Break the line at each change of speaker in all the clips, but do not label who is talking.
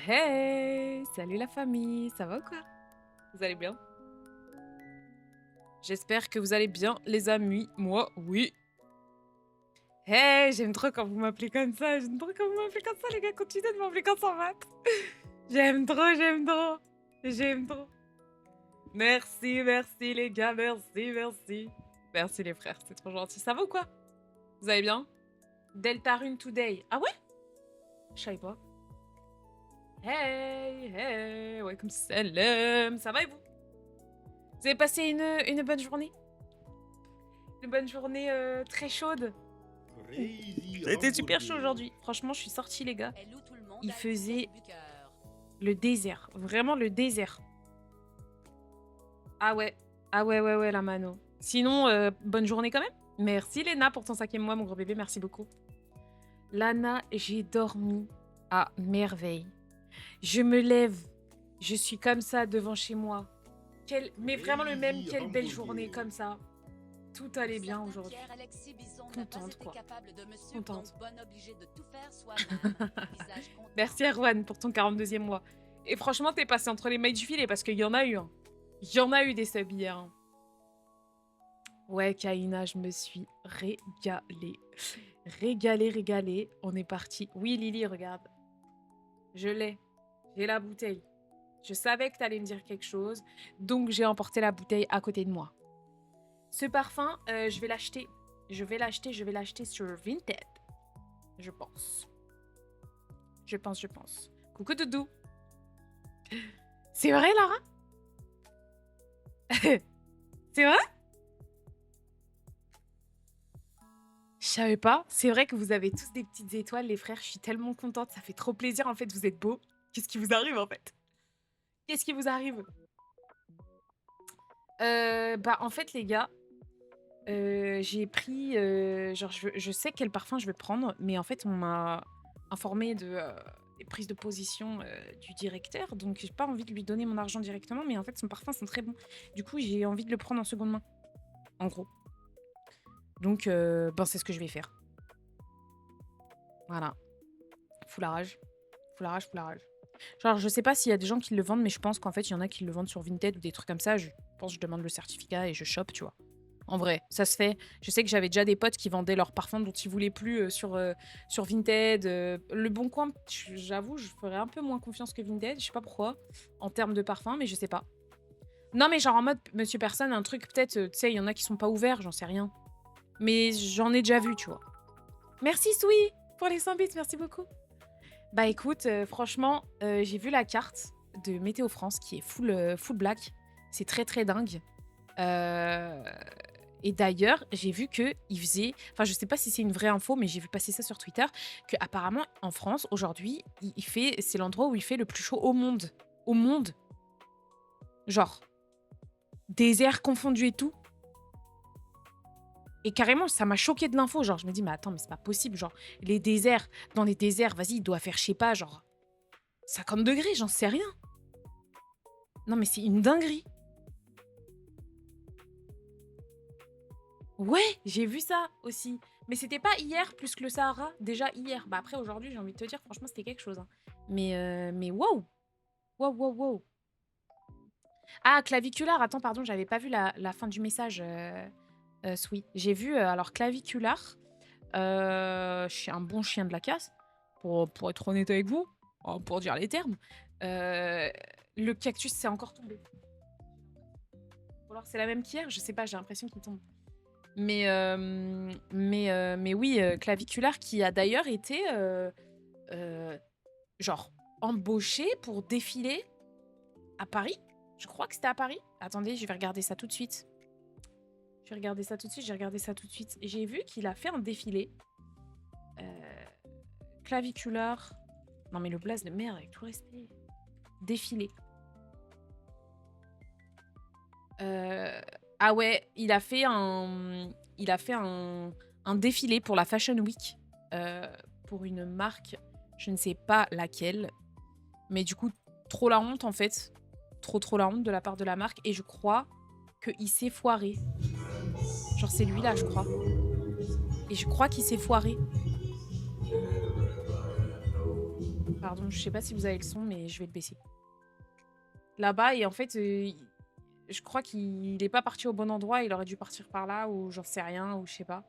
Hey! Salut la famille, ça va ou quoi? Vous allez bien? J'espère que vous allez bien, les amis. Moi, oui. Hey! J'aime trop quand vous m'appelez comme ça. J'aime trop quand vous m'appelez comme ça, les gars. Continuez de m'appeler comme ça, Matt. J'aime trop, j'aime trop. J'aime trop. Merci, merci, les gars. Merci, merci. Merci, les frères. C'est trop gentil. Ça va ou quoi? Vous allez bien? Delta Rune Today. Ah ouais? Je savais pas. Hey, hey. Ouais, comme salam. Ça va et vous? Vous avez passé une bonne journée? Une bonne journée très chaude? Ça a été super chaud aujourd'hui. Franchement, je suis sortie, les gars. Il faisait le désert. Vraiment le désert. Ah ouais. Ah ouais, ouais, ouais, la mano. Sinon, bonne journée quand même. Merci, Léna, pour ton 5e mois, mon gros bébé. Merci beaucoup. Lana, j'ai dormi à merveille. Je me lève. Je suis comme ça devant chez moi. Mais vraiment le même, quelle belle journée comme ça. Tout allait bien aujourd'hui. Contente, quoi. Contente. Merci Erwan pour ton 42e mois. Et franchement, t'es passé entre les mailles du filet parce qu'il y en a eu. Hein. Il y en a eu des subs hier. Hein. Ouais, Kaina, je me suis régalée. Régalée. On est parti. Oui, Lily, regarde. Je l'ai. J'ai la bouteille. Je savais que t'allais me dire quelque chose. Donc, j'ai emporté la bouteille à côté de moi. Ce parfum, je vais l'acheter. Je vais l'acheter sur Vinted. Je pense. Je pense. Coucou Doudou. C'est vrai, Lara? C'est vrai? Je savais pas. C'est vrai que vous avez tous des petites étoiles, les frères. Je suis tellement contente. Ça fait trop plaisir. En fait, vous êtes beaux. Qu'est-ce qui vous arrive, en fait? Qu'est-ce qui vous arrive? Bah, en fait, les gars, j'ai pris... genre, je sais quel parfum je vais prendre, mais en fait, on m'a informé de... des prises de position du directeur, donc j'ai pas envie de lui donner mon argent directement, mais en fait son parfum sent très bon. Du coup j'ai envie de le prendre en seconde main, en gros. Donc ben c'est ce que je vais faire. Voilà. Foularage. Genre je sais pas s'il y a des gens qui le vendent, mais je pense qu'en fait il y en a qui le vendent sur Vinted ou des trucs comme ça. Je pense que je demande le certificat et je chope, tu vois. En vrai, ça se fait. Je sais que j'avais déjà des potes qui vendaient leurs parfums dont ils voulaient plus sur Vinted. Le Bon Coin, j'avoue, je ferais un peu moins confiance que Vinted. Je sais pas pourquoi, en termes de parfum, mais je sais pas. Non, mais genre en mode Monsieur Personne, un truc peut-être, tu sais, il y en a qui sont pas ouverts, j'en sais rien. Mais j'en ai déjà vu, tu vois. Merci, Soui, pour les 100 bits, merci beaucoup. Bah écoute, franchement, j'ai vu la carte de Météo France qui est full black. C'est très très dingue. Et d'ailleurs, j'ai vu qu'il faisait... Enfin, je sais pas si c'est une vraie info, mais j'ai vu passer ça sur Twitter, qu'apparemment, en France, aujourd'hui, c'est l'endroit où il fait le plus chaud au monde. Au monde. Genre, désert confondu et tout. Et carrément, ça m'a choqué de l'info. Genre, je me dis, mais attends, mais c'est pas possible. Genre, dans les déserts, vas-y, il doit faire, je sais pas, genre, 50 degrés, j'en sais rien. Non, mais c'est une dinguerie. Ouais, j'ai vu ça aussi. Mais c'était pas hier plus que le Sahara. Déjà hier. Bah après, aujourd'hui, j'ai envie de te dire, franchement, c'était quelque chose. Hein. Mais wow. Wow. Ah, claviculaire. Attends, pardon, j'avais pas vu la fin du message, Sweet. J'ai vu, alors, claviculaire. Je suis un bon chien de la casse, pour être honnête avec vous, pour dire les termes. Le cactus, c'est encore tombé. Ou alors c'est la même qu'hier, je sais pas, j'ai l'impression qu'il tombe. Mais oui, claviculaire qui a d'ailleurs été genre embauché pour défiler à Paris. Je crois que c'était à Paris. Attendez, je vais regarder ça tout de suite. J'ai regardé ça tout de suite. J'ai vu qu'il a fait un défilé. Claviculaire. Non mais le blaze de merde, avec tout respect. Défilé. Ah ouais, il a fait un défilé pour la Fashion Week pour une marque, je ne sais pas laquelle, mais du coup, trop la honte en fait. Trop la honte de la part de la marque, et je crois qu'il s'est foiré. Genre c'est lui là, je crois. Et je crois qu'il s'est foiré. Pardon, je sais pas si vous avez le son, mais je vais le baisser. Là-bas, et en fait, je crois qu'il est pas parti au bon endroit. Il aurait dû partir par là, ou j'en sais rien, ou je sais pas.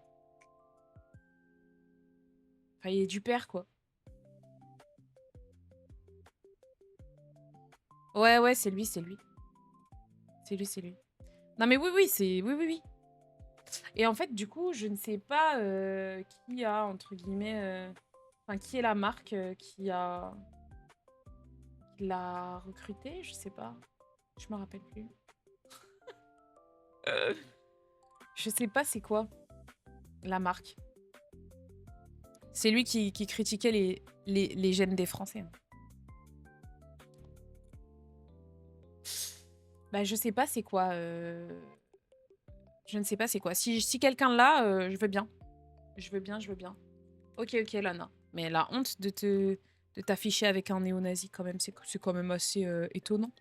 Enfin, il est du père, quoi. Ouais, ouais, c'est lui, c'est lui. C'est lui, c'est lui. Non, mais oui, oui, c'est... Oui, oui, oui. Et en fait, du coup, je ne sais pas qui a, entre guillemets... Enfin, qui est la marque qui l'a recruté, je sais pas. Je me rappelle plus. Je sais pas c'est quoi la marque. C'est lui qui critiquait les gènes des Français. Bah, je sais pas c'est quoi. Je ne sais pas c'est quoi. Si quelqu'un l'a, je veux bien. Je veux bien, je veux bien. Ok, ok, Lana. Mais la honte de t'afficher avec un néo-nazi, quand même, c'est quand même assez étonnant.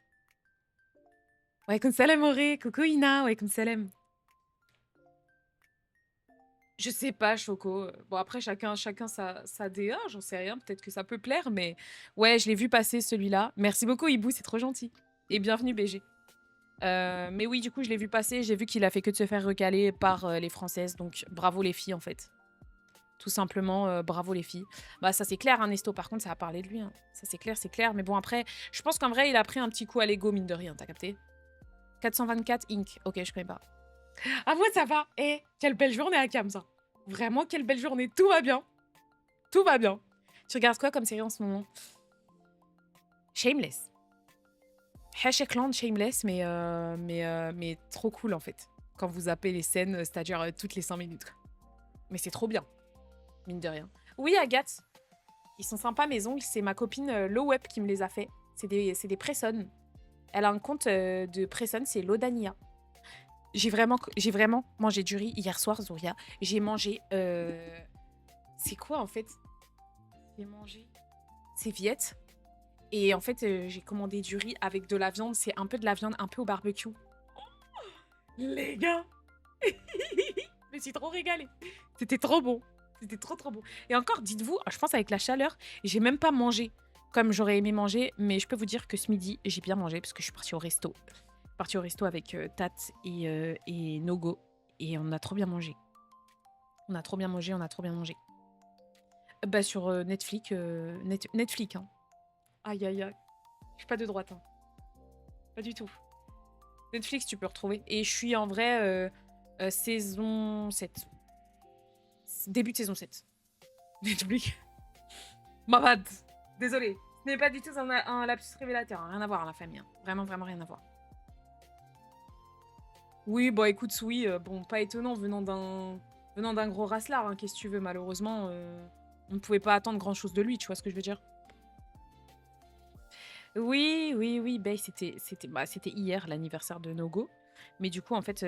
Ouais, comme salam, Auré. Coucou, Ina. Ouais, comme salam. Je sais pas, Choco. Bon, après, chacun sa DA, j'en sais rien. Peut-être que ça peut plaire, mais... Ouais, je l'ai vu passer, celui-là. Merci beaucoup, Hibou, c'est trop gentil. Et bienvenue, BG. Mais oui, du coup, je l'ai vu passer. J'ai vu qu'il a fait que de se faire recaler par les Françaises. Donc, bravo les filles, en fait. Tout simplement, bravo les filles. Bah, ça, c'est clair, hein, Nesto. Par contre, ça a parlé de lui. Hein. Ça, c'est clair, c'est clair. Mais bon, après, je pense qu'en vrai, il a pris un petit coup à l'ego, mine de rien. T'as capté? 424 Inc. Ok, je connais pas. Ah, moi, ça va. Eh, quelle belle journée à Cam, ça. Vraiment, quelle belle journée. Tout va bien. Tout va bien. Tu regardes quoi comme série en ce moment? Shameless. Land Shameless, mais trop cool, en fait. Quand vous appelez les scènes, c'est-à-dire toutes les 5 minutes. Mais c'est trop bien. Mine de rien. Oui, Agathe. Ils sont sympas, mes ongles. C'est ma copine Loweb qui me les a fait. C'est des Presson. Elle a un compte de Presson, c'est Lodania. J'ai vraiment mangé du riz hier soir, Zoria. J'ai mangé... C'est quoi, en fait? J'ai mangé... C'est Viette. Et en fait, j'ai commandé du riz avec de la viande. C'est un peu de la viande, un peu au barbecue. Les gars, je me suis trop régalée. C'était trop bon. C'était trop, trop bon. Et encore, dites-vous, je pense avec la chaleur, j'ai même pas mangé comme j'aurais aimé manger. Mais je peux vous dire que ce midi, j'ai bien mangé parce que je suis partie au resto. Partie au resto avec Tat et Nogo. Et on a trop bien mangé. On a trop bien mangé, on a trop bien mangé. Bah sur Netflix, Netflix, hein. Aïe, aïe, aïe. Je suis pas de droite, hein. Pas du tout. Netflix, tu peux retrouver. Et je suis en vrai saison 7. Début de saison 7. Netflix. Ma bad. Désolée. Ce n'est pas du tout un lapsus révélateur. Hein. Rien à voir, la famille. Hein. Vraiment, vraiment rien à voir. Oui, bah écoute, oui. Bon, pas étonnant venant d'un gros racelard. Hein, qu'est-ce que tu veux, malheureusement. On ne pouvait pas attendre grand-chose de lui, tu vois ce que je veux dire? Oui, oui, oui. Ben, c'était hier, l'anniversaire de Nogo. Mais du coup, en fait,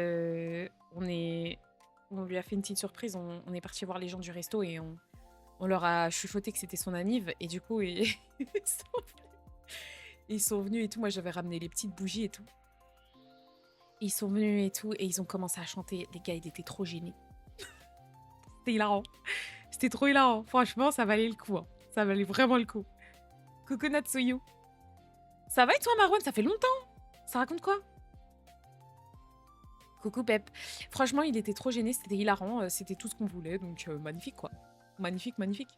on lui a fait une petite surprise. On est parti voir les gens du resto et on leur a chuchoté que c'était son anniv. Et du coup, ils sont venus et tout. Moi, j'avais ramené les petites bougies et tout. Ils sont venus et tout. Et ils ont commencé à chanter. Les gars, ils étaient trop gênés. C'était hilarant. C'était trop hilarant. Franchement, ça valait le coup. Hein. Ça valait vraiment le coup. Coucou Natsuyu. Ça va et toi, Marwan? Ça fait longtemps. Ça raconte quoi? Coucou Pep. Franchement, il était trop gêné, c'était hilarant, c'était tout ce qu'on voulait, donc magnifique quoi. Magnifique, magnifique.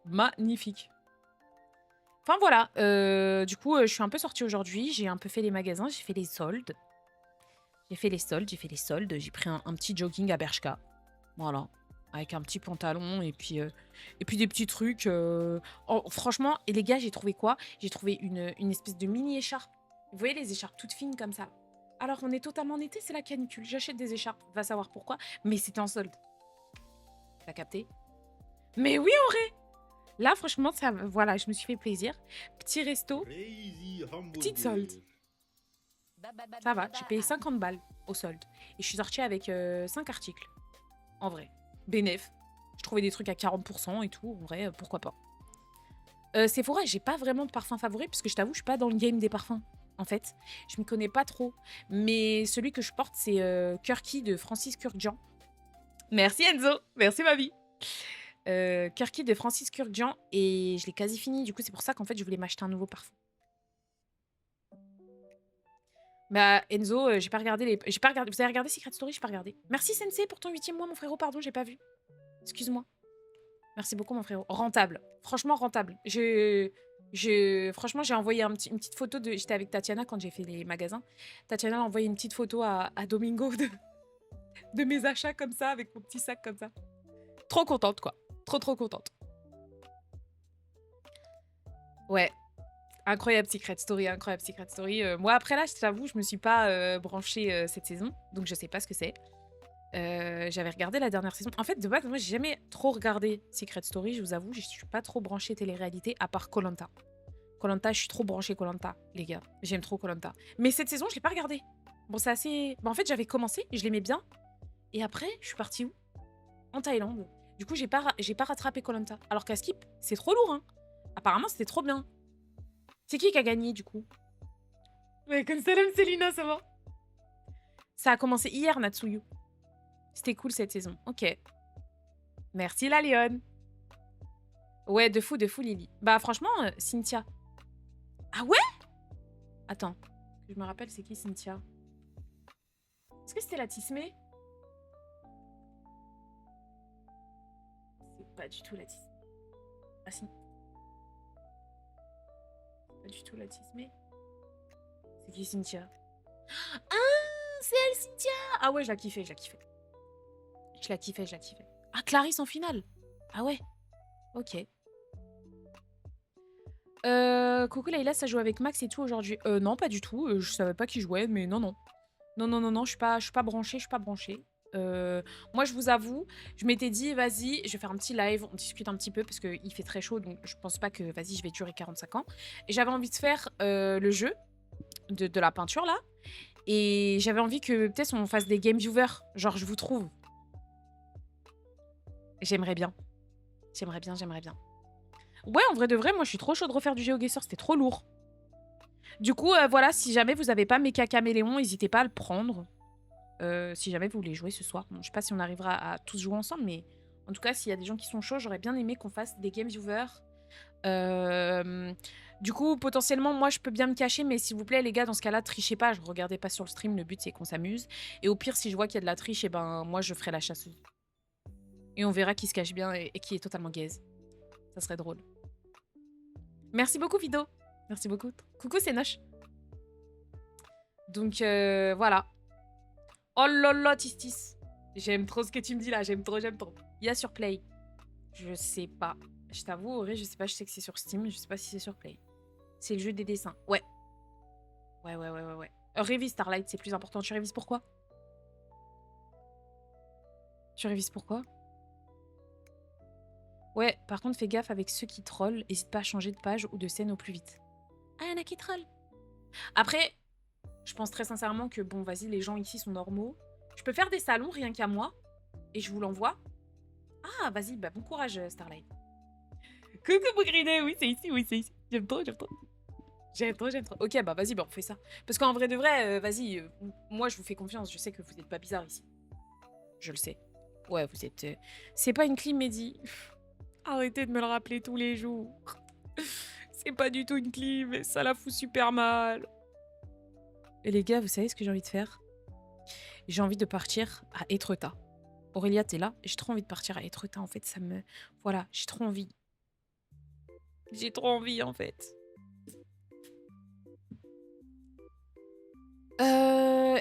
Magnifique. Enfin voilà, du coup, je suis un peu sortie aujourd'hui, j'ai un peu fait les magasins, j'ai fait les soldes. J'ai fait les soldes, j'ai pris un petit jogging à Bershka. Voilà. Avec un petit pantalon et puis des petits trucs. Franchement, et les gars, j'ai trouvé quoi? J'ai trouvé une espèce de mini écharpe. Vous voyez les écharpes toutes fines comme ça? Alors, on est totalement en été, c'est la canicule. J'achète des écharpes, va savoir pourquoi. Mais c'était en solde. T'as capté? Mais oui, en vrai! Là, franchement, ça, voilà, je me suis fait plaisir. Petit resto, petite solde. Ça va, j'ai payé 50 balles au solde. Et je suis sortie avec 5 articles. En vrai. Bénef. Je trouvais des trucs à 40% et tout. En vrai, pourquoi pas. Sephora, j'ai pas vraiment de parfum favori parce que je t'avoue, je suis pas dans le game des parfums. En fait, je m'y connais pas trop. Mais celui que je porte, c'est Kirky de Francis Kurkdjian. Merci Enzo, merci ma vie. Kirky de Francis Kurkdjian et je l'ai quasi fini. Du coup, c'est pour ça qu'en fait, je voulais m'acheter un nouveau parfum. Bah, Enzo, j'ai pas regardé les... J'ai pas regardé... Vous avez regardé Secret Story? J'ai pas regardé. Merci Sensei pour ton 8e mois, mon frérot. Pardon, j'ai pas vu. Excuse-moi. Merci beaucoup, mon frérot. Rentable. Franchement, rentable. Franchement, j'ai envoyé une petite photo de... J'étais avec Tatiana quand j'ai fait les magasins. Tatiana a envoyé une petite photo à Domingo de mes achats comme ça, avec mon petit sac comme ça. Trop contente, quoi. Trop contente. Ouais. Incroyable Secret Story, incroyable Secret Story. Moi, après là, je t'avoue, je me suis pas branchée cette saison, donc je sais pas ce que c'est. J'avais regardé la dernière saison. En fait, de base, moi, j'ai jamais trop regardé Secret Story, je vous avoue. Je suis pas trop branchée télé-réalité, à part koh Lanta. koh Lanta, je suis trop branchée koh Lanta, les gars. J'aime trop koh Lanta. Mais cette saison, je l'ai pas regardée. Bon, c'est assez... Bon, en fait, j'avais commencé, je l'aimais bien. Et après, je suis partie où? En Thaïlande. Du coup, j'ai pas rattrapé koh Lanta. Alors qu'à Skip, c'est trop lourd, hein. Apparemment, c'était trop bien. C'est qui a gagné, du coup? Ouais, comme salam, Célina, ça va? Ça a commencé hier, Natsuyu. C'était cool, cette saison. Ok. Merci, la lionne. Ouais, de fou, Lily. Bah, franchement, Cynthia. Ah ouais? Attends. Que je me rappelle, c'est qui, Cynthia? Est-ce que c'était la Tismé? C'est pas du tout la Tismé. Ah si. Pas du tout la Tismé. C'est qui, Cynthia? Ah, c'est elle, Cynthia! Ah ouais, je la kiffais. Je la kiffais. Ah, Clarisse en finale. Ah ouais. Ok. Coucou Leïla, ça joue avec Max et tout aujourd'hui. Non, pas du tout. Je savais pas qui jouait, mais non. Non, je suis pas branchée, moi, je vous avoue, je m'étais dit, vas-y, je vais faire un petit live, on discute un petit peu, parce qu'il fait très chaud, donc je pense pas que, vas-y, je vais durer 45 ans. Et j'avais envie de faire le jeu de la peinture, là. Et j'avais envie que, peut-être, on fasse des game viewers. Genre, je vous trouve. J'aimerais bien. Ouais, en vrai de vrai, moi, je suis trop chaud de refaire du GeoGuessr, c'était trop lourd. Du coup, voilà, si jamais vous avez pas Mecha Caméléon, n'hésitez pas à le prendre. Si jamais vous voulez jouer ce soir. Bon, je sais pas si on arrivera à tous jouer ensemble, mais en tout cas, s'il y a des gens qui sont chauds, j'aurais bien aimé qu'on fasse des game viewers. Du coup, potentiellement, moi, je peux bien me cacher, mais s'il vous plaît, les gars, dans ce cas-là, trichez pas. Je regardais pas sur le stream. Le but, c'est qu'on s'amuse. Et au pire, si je vois qu'il y a de la triche, et ben, moi, je ferai la chasseuse. Et on verra qui se cache bien et qui est totalement gaze. Ça serait drôle. Merci beaucoup, Vido. Merci beaucoup. Coucou, c'est Noche. Donc, voilà. Oh là, Tistis. J'aime trop ce que tu me dis là, j'aime trop. Il y a sur Play. Je sais pas. Je t'avoue, Auré, je sais pas, je sais que c'est sur Steam, je sais pas si c'est sur Play. C'est le jeu des dessins. Ouais. Ouais. Révise Starlight, c'est plus important. Tu révises pourquoi? Ouais, par contre, fais gaffe avec ceux qui trollent. Hésite pas à changer de page ou de scène au plus vite. Ah, y'en a qui trollent. Après, je pense très sincèrement que, bon, vas-y, les gens ici sont normaux. Je peux faire des salons rien qu'à moi. Et je vous l'envoie. Ah, vas-y, bah bon courage, Starlight. Coucou, Bougrine, oui, c'est ici. J'aime trop. Ok, bah vas-y, bah on fait ça. Parce qu'en vrai de vrai, vas-y, moi je vous fais confiance, je sais que vous n'êtes pas bizarre ici. Je le sais. Ouais, vous êtes... C'est pas une clim, Mehdi. Arrêtez de me le rappeler tous les jours. C'est pas du tout une clim, et ça la fout super mal. Et les gars, vous savez ce que j'ai envie de faire? J'ai envie de partir à Étretat. Aurélia, t'es là? J'ai trop envie de partir à Étretat, en fait, ça me... Voilà, j'ai trop envie. J'ai trop envie, en fait.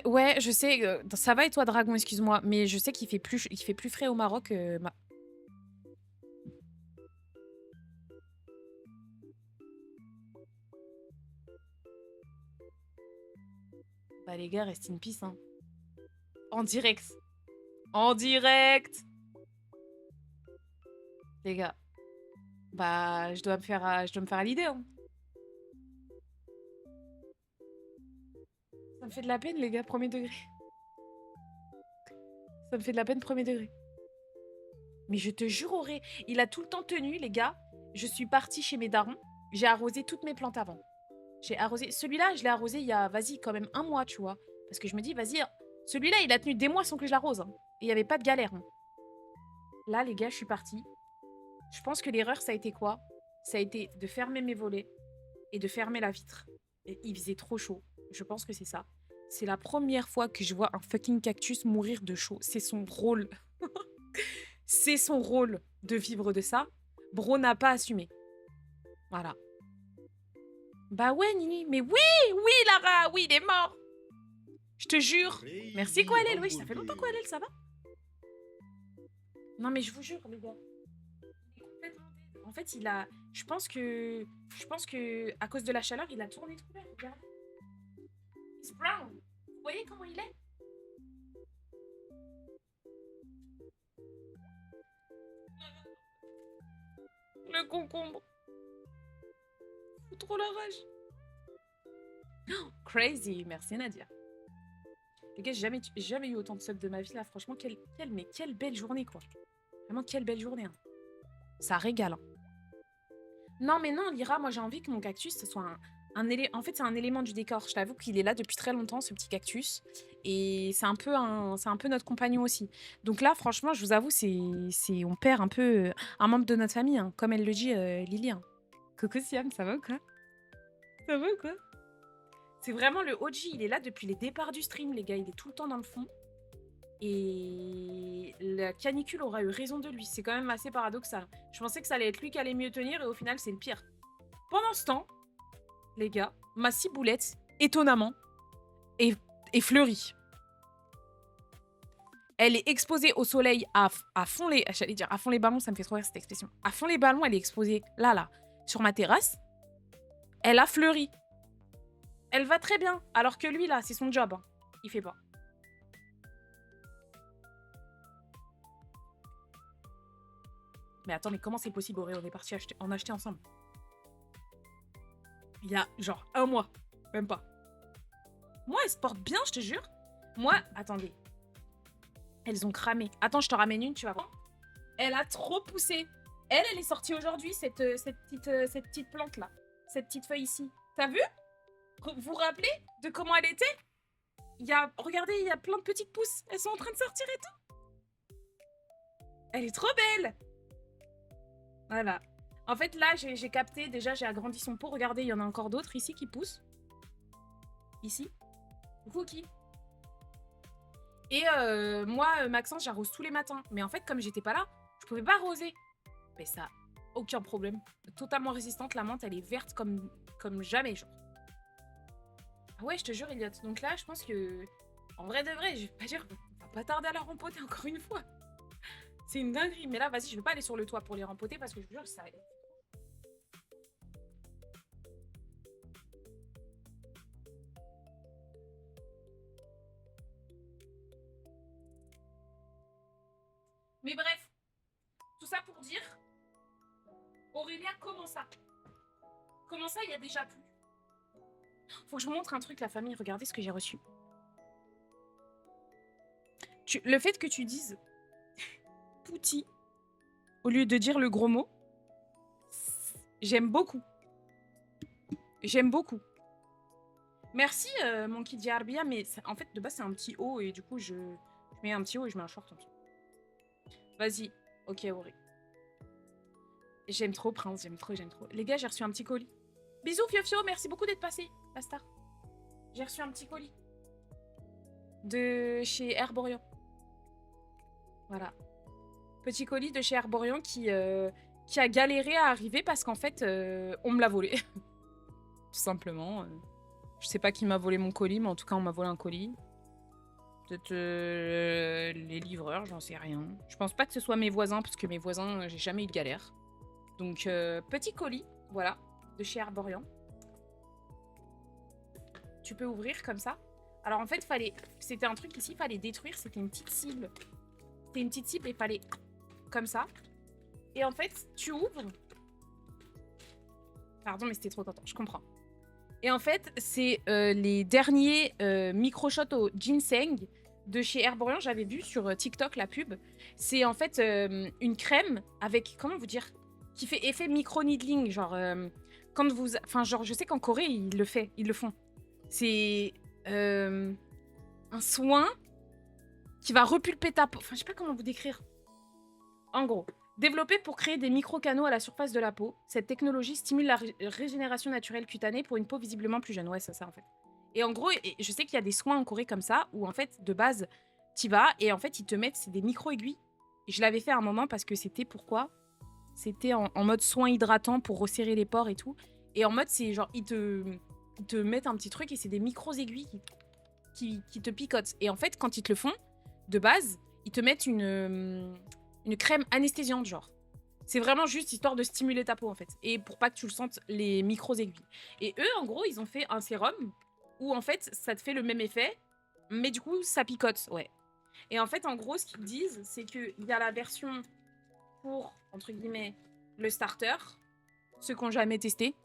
Ouais, je sais. Ça va et toi, Dragon, excuse-moi. Mais je sais qu'il fait plus frais au Maroc. Bah les gars, rest in peace, hein. En direct. Les gars. Bah, je dois me faire à l'idée, hein. Ça me fait de la peine, les gars, premier degré. Ça me fait de la peine, premier degré. Mais je te jure, Auré, il a tout le temps tenu, les gars. Je suis partie chez mes darons. J'ai arrosé toutes mes plantes avant. J'ai arrosé... Celui-là, je l'ai arrosé il y a, vas-y, quand même 1 mois, tu vois. Parce que je me dis, vas-y, celui-là, il a tenu des mois sans que je l'arrose, hein. Et il n'y avait pas de galère, hein. Là, les gars, je suis partie. Je pense que l'erreur, ça a été quoi? Ça a été de fermer mes volets et de fermer la vitre. Et il faisait trop chaud. Je pense que c'est ça. C'est la première fois que je vois un fucking cactus mourir de chaud. C'est son rôle. C'est son rôle de vivre de ça. Bro n'a pas assumé. Voilà. Bah ouais, Nini. Mais oui, oui, Lara. Oui, il est mort. Je te jure. Merci, Koalel. Oui, ça fait longtemps, Koalel, ça va? Non, mais je vous jure, les gars. Il est complètement dead. En fait, il a... Je pense que à cause de la chaleur, il a tourné tout vert. Regardez. It's brown. Vous voyez comment il est? Le concombre. Faut trop la rage. Oh, crazy. Merci, Nadia. Les gars, j'ai jamais eu autant de subs de ma vie, là. Franchement, quelle belle journée, quoi. Vraiment, quelle belle journée. Hein. Ça régale. Hein. Non, mais non, Lyra, moi, j'ai envie que mon cactus, ce soit un élément... En fait, c'est un élément du décor. Je t'avoue qu'il est là depuis très longtemps, ce petit cactus. Et c'est un peu notre compagnon aussi. Donc là, franchement, je vous avoue, on perd un peu un membre de notre famille, hein, comme elle le dit, Lily. Hein. Coucou, Siam, ça va ou quoi? Ça va ou quoi? C'est vraiment le OG, il est là depuis les départs du stream, les gars. Il est tout le temps dans le fond. Et la canicule aura eu raison de lui. C'est quand même assez paradoxal. Je pensais que ça allait être lui qui allait mieux tenir et au final, c'est le pire. Pendant ce temps, les gars, ma ciboulette, étonnamment, est fleurie. Elle est exposée au soleil à fond les... J'allais dire à fond les ballons, ça me fait trop rire cette expression. À fond les ballons, elle est exposée là, sur ma terrasse. Elle a fleuri. Elle va très bien. Alors que lui, là, c'est son job. Hein. Il fait pas. Mais attends, mais comment c'est possible, Auré? On est parti en acheter ensemble. Il y a genre 1 mois. Même pas. Moi, elles se portent bien, je te jure. Moi, attendez. Elles ont cramé. Attends, je te ramène une, tu vas voir. Elle a trop poussé. Elle est sortie aujourd'hui, cette petite plante-là. Cette petite feuille ici. T'as vu? Vous vous rappelez de comment elle était? Regardez, il y a plein de petites pousses. Elles sont en train de sortir et tout. Elle est trop belle. Voilà. En fait, là, j'ai capté. Déjà, j'ai agrandi son pot. Regardez, il y en a encore d'autres ici qui poussent. Ici. Cookie. Et moi, Maxence, j'arrose tous les matins. Mais en fait, comme j'étais pas là, je pouvais pas arroser. Mais ça, aucun problème. Totalement résistante. La menthe, elle est verte comme jamais, genre. Ah ouais, je te jure, Elliot. Donc là, je pense que... En vrai de vrai, je vais pas dire... On va pas tarder à la rempoter encore une fois. C'est une dinguerie. Mais là, vas-y, je vais pas aller sur le toit pour les rempoter parce que je vous jure que ça... Mais bref, tout ça pour dire... Aurélia, comment ça? Comment ça, il y a déjà plus? Faut que je vous montre un truc, la famille. Regardez ce que j'ai reçu. Le fait que tu dises Pouti au lieu de dire le gros mot, j'aime beaucoup. J'aime beaucoup. Merci, mon kid Arbia, mais en fait, de base, c'est un petit haut et du coup, je mets un petit haut et je mets un short en dessous. Vas-y. Ok, Auré. J'aime trop, Prince. J'aime trop. Les gars, j'ai reçu un petit colis. Bisous, Fiofio. Merci beaucoup d'être passé, la star. J'ai reçu un petit colis. De chez Herborian. Voilà. Petit colis de chez Herborian qui a galéré à arriver parce qu'en fait, on me l'a volé. Tout simplement. Je sais pas qui m'a volé mon colis, mais en tout cas, on m'a volé un colis. Peut-être les livreurs, j'en sais rien. Je pense pas que ce soit mes voisins, parce que mes voisins, j'ai jamais eu de galère. Donc, petit colis, voilà, de chez Herborian. Tu peux ouvrir comme ça. Alors, en fait, c'était un truc ici, il fallait détruire, c'était une petite cible. C'était une petite cible et il fallait comme ça. Et en fait, tu ouvres. Pardon, mais c'était trop content, je comprends. Et en fait, c'est les derniers micro-shots au ginseng de chez Herborian. J'avais vu sur TikTok la pub. C'est en fait une crème avec, comment vous dire, qui fait effet micro-needling. Genre, quand vous... Enfin, genre, je sais qu'en Corée, ils le font. C'est un soin qui va repulper ta peau. Enfin, je sais pas comment vous décrire. En gros. Développée pour créer des micro-canaux à la surface de la peau, cette technologie stimule la régénération naturelle cutanée pour une peau visiblement plus jeune. Ouais, c'est ça en fait. Et en gros, je sais qu'il y a des soins en Corée comme ça, où en fait, de base, t'y vas et en fait, ils te mettent, c'est des micro-aiguilles. Et je l'avais fait à un moment parce que c'était pourquoi? C'était en mode soin hydratant pour resserrer les pores et tout. Et en mode, c'est genre, ils te mettent un petit truc et c'est des micro-aiguilles qui te picotent. Et en fait, quand ils te le font, de base, ils te mettent une crème anesthésiante, genre. C'est vraiment juste histoire de stimuler ta peau, en fait. Et pour pas que tu le sentes, les micro-aiguilles. Et eux, en gros, ils ont fait un sérum où, en fait, ça te fait le même effet, mais du coup, ça picote, ouais. Et en fait, en gros, ce qu'ils disent, c'est qu'il y a la version pour, entre guillemets, le starter, ceux qui n'ont jamais testé,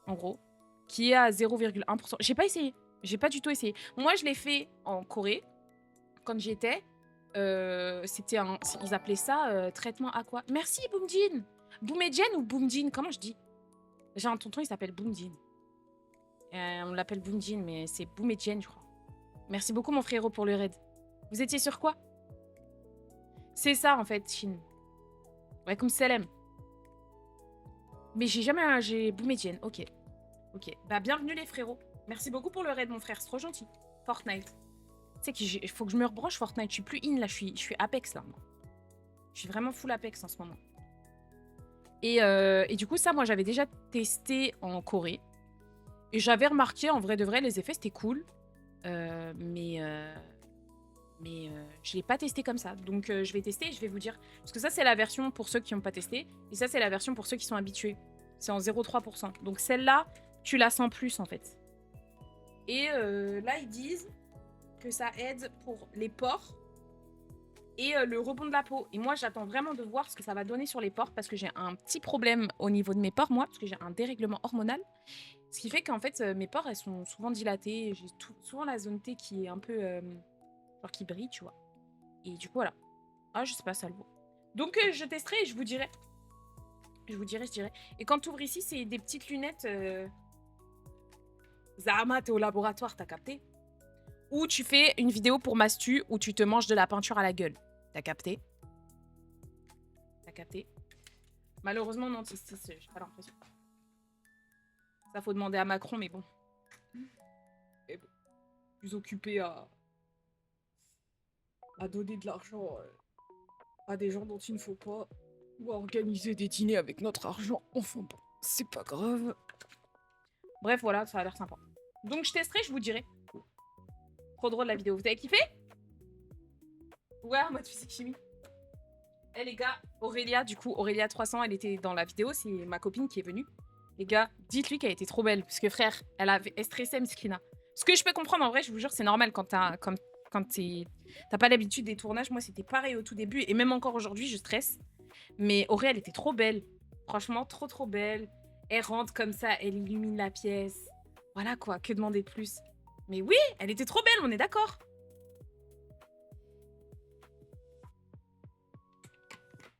en gros, qui est à 0,1%. J'ai pas essayé. J'ai pas du tout essayé. Moi, je l'ai fait en Corée, quand j'y étais. C'était un... Ils appelaient ça traitement aqua. Merci, Boomjin. Boomedjen ou Boomjin, comment je dis? J'ai un tonton, il s'appelle Boomjin. On l'appelle Boomjin, mais c'est Boomedjen, je crois. Merci beaucoup, mon frérot, pour le raid. Vous étiez sur quoi? C'est ça, en fait, Shin. Ouais, comme Selem. Mais j'ai jamais... J'ai Boomedjen, ok. Ok. Bah, bienvenue, les frérots. Merci beaucoup pour le raid, mon frère. C'est trop gentil. Fortnite. Tu sais qu'il faut que je me rebranche Fortnite. Je suis plus in, là. Je suis Apex, là. Je suis vraiment full Apex en ce moment. Et du coup, ça, moi, j'avais déjà testé en Corée. Et j'avais remarqué, en vrai de vrai, les effets, c'était cool. Mais je l'ai pas testé comme ça. Donc, je vais tester et je vais vous dire. Parce que ça, c'est la version pour ceux qui n'ont pas testé. Et ça, c'est la version pour ceux qui sont habitués. C'est en 0,3%. Donc, celle-là, tu la sens plus, en fait. Et là, ils disent que ça aide pour les pores et le rebond de la peau. Et moi, j'attends vraiment de voir ce que ça va donner sur les pores parce que j'ai un petit problème au niveau de mes pores, moi, parce que j'ai un dérèglement hormonal. Ce qui fait qu'en fait, mes pores, elles sont souvent dilatées. J'ai souvent la zone T qui est un peu... genre qui brille, tu vois. Et du coup, voilà. Ah, je sais pas, ça le vaut. Donc, je testerai et je vous dirai. Je vous dirai, je dirai. Et quand tu ouvres ici, c'est des petites lunettes... Zahama, t'es au laboratoire, t'as capté? Ou tu fais une vidéo pour Mastu où tu te manges de la peinture à la gueule. T'as capté? T'as capté? Malheureusement, non, j'ai pas l'impression. Ça, faut demander à Macron, mais bon. Et bon. Plus occupé à donner de l'argent à des gens dont il ne faut pas. Ou à organiser des dîners avec notre argent. Enfin bon, c'est pas grave. Bref, voilà, ça a l'air sympa. Donc, je testerai, je vous dirai. Trop drôle la vidéo. Vous avez kiffé? Ouais, en mode physique-chimie. Eh les gars, Aurélia, du coup, Aurélia 300, elle était dans la vidéo, c'est ma copine qui est venue. Les gars, dites-lui qu'elle était trop belle, parce que frère, elle stressait Mskina. Ce que je peux comprendre, en vrai, je vous jure, c'est normal quand t'as pas l'habitude des tournages. Moi, c'était pareil au tout début, et même encore aujourd'hui, je stresse. Mais Aurélia, elle était trop belle. Franchement, trop trop belle. Elle rentre comme ça, elle illumine la pièce. Voilà quoi, que demander de plus? Mais oui, elle était trop belle, on est d'accord.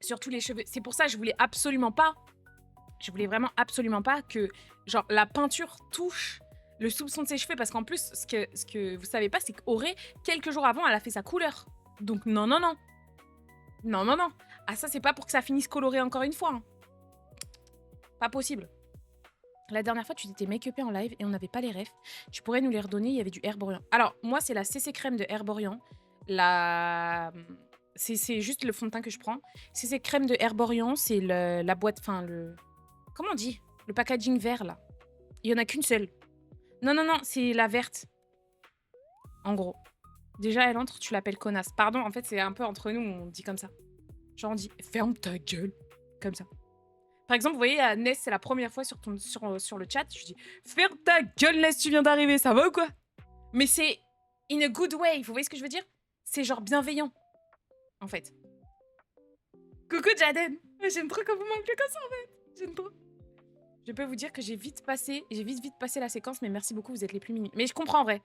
Surtout les cheveux. C'est pour ça que je voulais absolument pas. Je voulais vraiment absolument pas que genre la peinture touche le soupçon de ses cheveux. Parce qu'en plus, ce que vous savez pas, c'est qu'Auré, quelques jours avant, elle a fait sa couleur. Donc non, non, non. Non, non, non. Ah ça, c'est pas pour que ça finisse coloré encore une fois. Hein. Pas possible. La dernière fois, tu t'étais make-upée en live et on n'avait pas les refs. Tu pourrais nous les redonner, il y avait du Herborian. Alors, moi, c'est la CC crème de Herborian. C'est juste le fond de teint que je prends. CC crème de Herborian, c'est la boîte... Enfin, le... Comment on dit? Le packaging vert, là. Il y en a qu'une seule. Non, non, non, c'est la verte. En gros. Déjà, elle entre, tu l'appelles connasse. Pardon, en fait, c'est un peu entre nous, on dit comme ça. Genre, on dit « Ferme ta gueule ». Comme ça. Par exemple, vous voyez, Ness, c'est la première fois sur le chat, je dis « Ferme ta gueule, Ness, tu viens d'arriver, ça va ou quoi ?» Mais c'est in a good way, vous voyez ce que je veux dire? C'est genre bienveillant, en fait. Coucou Jaden. J'aime trop quand vous m'appelez comme ça, en fait. J'aime trop. Je peux vous dire que j'ai vite passé la séquence, mais merci beaucoup, vous êtes les plus mimi. Mais je comprends, en vrai.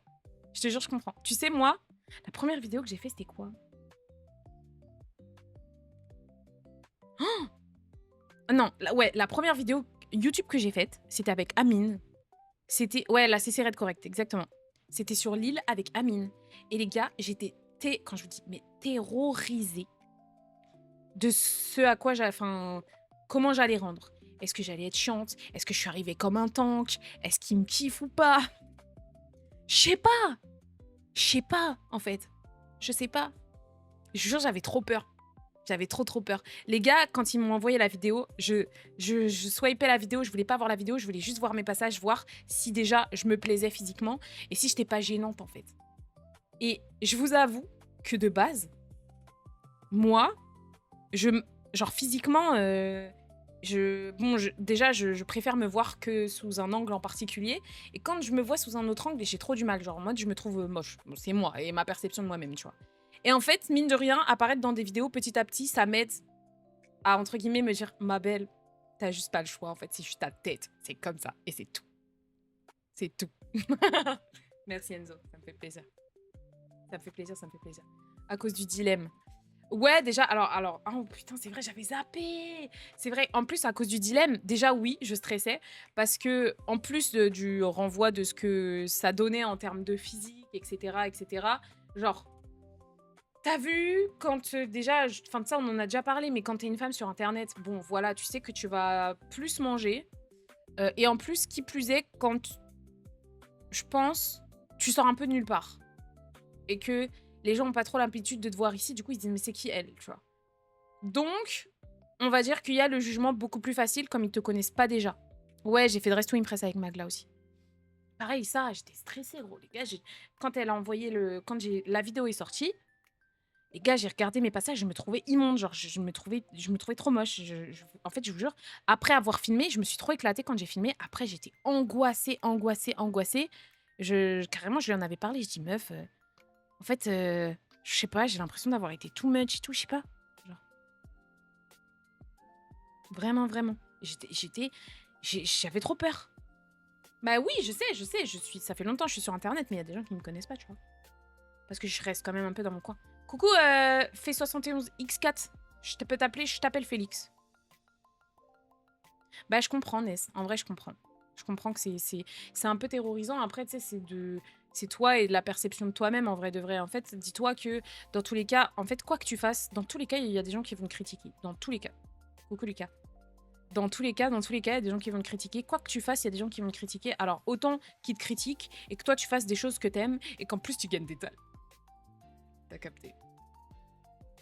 Je te jure, je comprends. Tu sais, moi, la première vidéo que j'ai fait, c'était quoi? Oh non, la première vidéo YouTube que j'ai faite, c'était avec Amine. C'était... Ouais, la CC Red Correct, exactement. C'était sur l'île avec Amine. Et les gars, j'étais... Quand je vous dis, mais terrorisée. de ce à quoi comment j'allais rendre. Est-ce que j'allais être chiante? Est-ce que je suis arrivée comme un tank? Est-ce qu'il me kiffe ou pas? Je sais pas. Je sais pas, en fait. Je sais pas. Je jure, j'avais trop peur. J'avais trop peur. Les gars, quand ils m'ont envoyé la vidéo, je swipais la vidéo, je voulais pas voir la vidéo, je voulais juste voir mes passages, voir si déjà je me plaisais physiquement et si j'étais pas gênante en fait. Et je vous avoue que de base, moi, genre physiquement, déjà, je préfère me voir que sous un angle en particulier. Et quand je me vois sous un autre angle, j'ai trop du mal. Genre, en mode, je me trouve moche. Bon, c'est moi et ma perception de moi-même, tu vois. Et en fait, mine de rien, apparaître dans des vidéos petit à petit, ça m'aide à, entre guillemets, me dire, ma belle, t'as juste pas le choix, en fait. C'est juste ta tête. C'est comme ça. Et c'est tout. C'est tout. Merci Enzo. Ça me fait plaisir. Ça me fait plaisir, ça me fait plaisir. À cause du dilemme. Ouais, déjà, alors, oh putain, c'est vrai, j'avais zappé. C'est vrai, en plus, à cause du dilemme, déjà, oui, je stressais. Parce que, en plus du renvoi de ce que ça donnait en termes de physique, etc., genre, t'as vu, quand déjà, enfin, de ça, on en a déjà parlé, mais quand t'es une femme sur Internet, bon, voilà, tu sais que tu vas plus manger. Et en plus, qui plus est, quand, je pense, tu sors un peu de nulle part. Et que les gens n'ont pas trop l'habitude de te voir ici, du coup, ils se disent, mais c'est qui elle, tu vois. Donc, on va dire qu'il y a le jugement beaucoup plus facile comme ils te connaissent pas déjà. Ouais, j'ai fait Dress to Impress avec Magla aussi. Pareil, ça, j'étais stressée, gros. Les gars, quand elle a envoyé la vidéo est sortie, les gars, j'ai regardé mes passages, je me trouvais immonde, genre, je me trouvais trop moche. En fait, je vous jure, après avoir filmé, je me suis trop éclatée quand j'ai filmé. Après, j'étais angoissée. Carrément, je lui en avais parlé. Je dis, meuf, en fait, je sais pas, j'ai l'impression d'avoir été too much et tout, je sais pas. Genre, vraiment. J'avais trop peur. Bah oui, je sais, ça fait longtemps que je suis sur Internet, mais il y a des gens qui me connaissent pas, tu vois. Parce que je reste quand même un peu dans mon coin. Coucou, fait 71x4. Je peux t'appeler, je t'appelle Félix. Bah je comprends, Ness. En vrai, je comprends. Je comprends que c'est un peu terrorisant. Après, tu sais, c'est toi et de la perception de toi-même, en vrai de vrai. En fait, dis-toi que dans tous les cas, en fait, quoi que tu fasses, dans tous les cas, il y a des gens qui vont te critiquer. Dans tous les cas. Coucou Lucas. Dans tous les cas, il y a des gens qui vont te critiquer. Quoi que tu fasses, il y a des gens qui vont te critiquer. Alors, autant qu'ils te critiquent et que toi, tu fasses des choses que t'aimes et qu'en plus, tu gagnes des talents. T'as capté.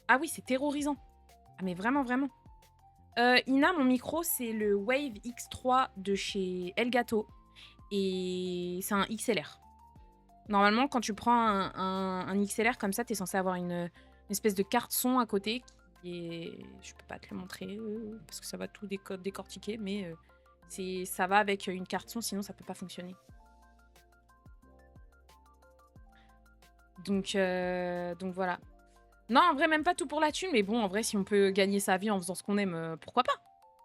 Ah oui, c'est terrorisant. Ah mais vraiment. Ina, mon micro, c'est le Wave X3 de chez Elgato. Et c'est un XLR. Normalement, quand tu prends un XLR comme ça, t'es censé avoir une espèce de carte son à côté. Et je peux pas te le montrer parce que ça va tout décortiquer, mais ça va avec une carte son, sinon ça peut pas fonctionner. Donc voilà. Non, en vrai, même pas tout pour la thune, mais bon, en vrai, si on peut gagner sa vie en faisant ce qu'on aime, pourquoi pas?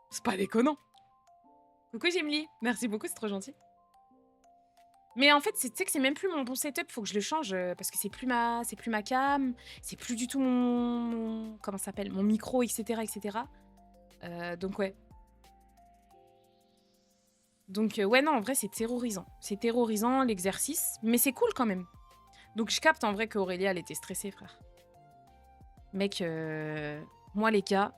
C'est pas déconnant. Coucou Jimly, merci beaucoup, c'est trop gentil. Mais en fait, tu sais que c'est même plus mon bon setup, faut que je le change parce que c'est plus ma cam, c'est plus du tout mon comment ça s'appelle, mon micro, etc. Donc ouais. Donc ouais, non, en vrai, c'est terrorisant. C'est terrorisant l'exercice, mais c'est cool quand même. Donc je capte en vrai qu'Aurélia, elle était stressée, frère. Mec, moi les gars,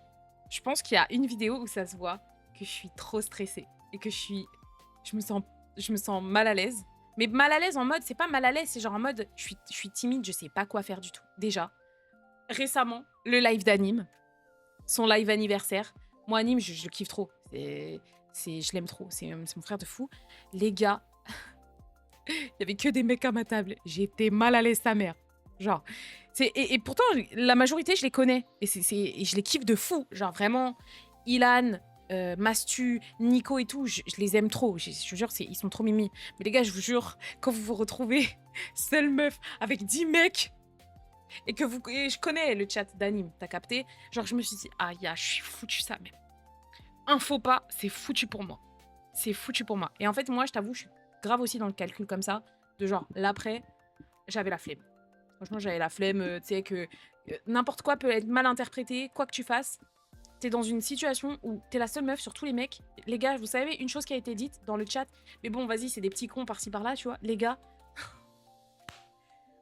je pense qu'il y a une vidéo où ça se voit que je suis trop stressée et que je me sens mal à l'aise. Mais mal à l'aise en mode, c'est pas mal à l'aise, c'est genre en mode, je suis timide, je sais pas quoi faire du tout. Déjà, récemment, le live d'Anime, son live anniversaire. Moi, Anime, je le kiffe trop. Je l'aime trop, c'est mon frère de fou. Les gars, il y avait que des mecs à ma table. J'étais mal à l'aise sa mère. Genre, et pourtant, la majorité, je les connais. Et je les kiffe de fou. Genre, vraiment, Ilan, Mastu, Nico et tout, je les aime trop. Je vous jure, ils sont trop mimi. Mais les gars, je vous jure, quand vous vous retrouvez seule meuf avec 10 mecs, et que je connais le chat d'anime, t'as capté? Genre, je me suis dit, ah, je suis foutu ça, même. Un faux pas, c'est foutu pour moi. C'est foutu pour moi. Et en fait, moi, je t'avoue, je suis grave aussi dans le calcul comme ça, de genre, l'après, j'avais la flemme. Franchement, j'avais la flemme, tu sais, que n'importe quoi peut être mal interprété, quoi que tu fasses. T'es dans une situation où t'es la seule meuf sur tous les mecs. Les gars, vous savez, une chose qui a été dite dans le chat, mais bon, vas-y, c'est des petits cons par-ci par-là, tu vois. Les gars,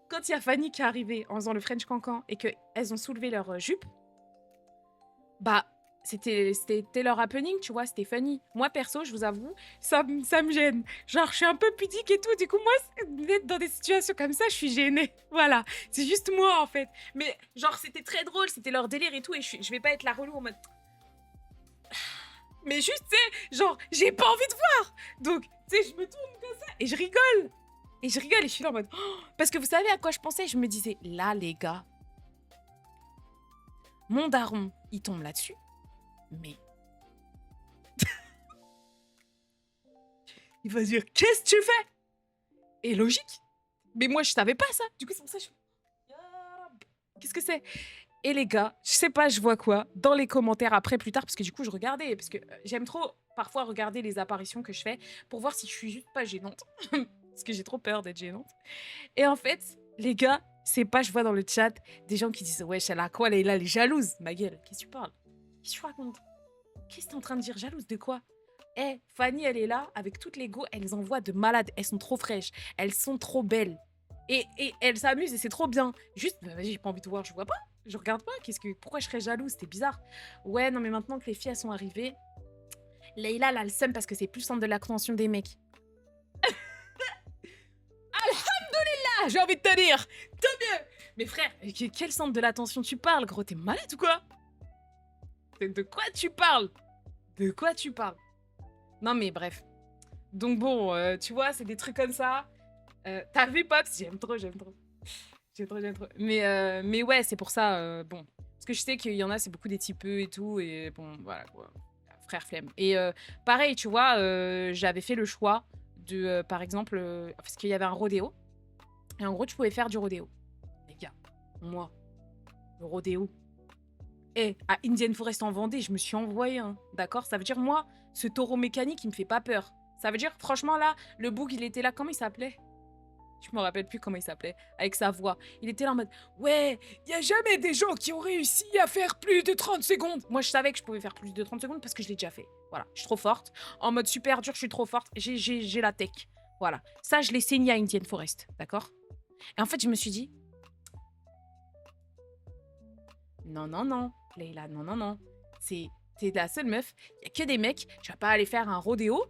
quand il y a Fanny qui est arrivée en faisant le French cancan et qu'elles ont soulevé leur jupe, Bah, c'était leur happening, tu vois, c'était funny. Moi, perso, je vous avoue, ça me gêne. Genre, je suis un peu pudique et tout. Du coup, moi, d'être dans des situations comme ça, je suis gênée. Voilà, c'est juste moi, en fait. Mais genre, c'était très drôle, c'était leur délire et tout. Et je vais pas être la relou en mode... Mais juste, tu sais, genre, j'ai pas envie de voir. Donc, tu sais, je me tourne comme ça et je rigole. Et je rigole et je suis là en mode... Oh, parce que vous savez à quoi je pensais? Je me disais, là, les gars, mon daron, il tombe là-dessus. Mais il va dire, qu'est-ce que tu fais? Et logique. Mais moi, je savais pas ça. Du coup, c'est pour ça que je... Qu'est-ce que c'est? Et les gars, je sais pas, je vois quoi dans les commentaires après, plus tard, parce que du coup, je regardais, parce que j'aime trop parfois regarder les apparitions que je fais pour voir si je suis juste pas gênante. Parce que j'ai trop peur d'être gênante. Et en fait, les gars, c'est pas, je vois dans le chat des gens qui disent, wesh, elle a quoi, elle est jalouse. Ma gueule, qu'est-ce que tu parles? Qu'est-ce que tu racontes? Qu'est-ce que t'es en train de dire? Jalouse de quoi? Eh, Fanny, elle est là, avec toutes les go, elles envoient de malades. Elles sont trop fraîches. Elles sont trop belles. Et elles s'amusent et c'est trop bien. Juste, bah, vas-y, j'ai pas envie de voir, je vois pas. Je regarde pas. Pourquoi je serais jalouse? C'était bizarre. Ouais, non, mais maintenant que les filles, elles sont arrivées, Leïla, elle a le seum parce que c'est plus centre de l'attention des mecs. Alhamdoulilah, j'ai envie de te dire. Tant mieux. Mais frère, quel centre de l'attention tu parles, gros? T'es malade ou quoi? De quoi tu parles? De quoi tu parles? Non, mais bref. Donc bon, tu vois, c'est des trucs comme ça. T'as vu, Pops? J'aime trop, j'aime trop. J'aime trop, j'aime trop. Mais ouais, c'est pour ça, bon. Parce que je sais qu'il y en a, c'est beaucoup des typeux et tout. Et bon, voilà, quoi. Frère flemme. Et pareil, tu vois, j'avais fait le choix de, par exemple, parce qu'il y avait un rodéo. Et en gros, tu pouvais faire du rodéo. Les gars, moi, le rodéo. Et à Indian Forest en Vendée, je me suis envoyé un. D'accord? Ça veut dire, moi, ce taureau mécanique, il me fait pas peur. Ça veut dire, franchement, là, le bouc, il était là. Comment il s'appelait? Je me rappelle plus comment il s'appelait, avec sa voix. Il était là en mode ouais, il y a jamais des gens qui ont réussi à faire plus de 30 secondes. Moi, je savais que je pouvais faire plus de 30 secondes parce que je l'ai déjà fait. Voilà, je suis trop forte. En mode super dur, je suis trop forte. J'ai la tech. Voilà. Ça, je l'ai saigné à Indian Forest, d'accord? Et en fait, je me suis dit non, non, non, Leïla, non, non, non. T'es la seule meuf. Il y a que des mecs. Tu vas pas aller faire un rodéo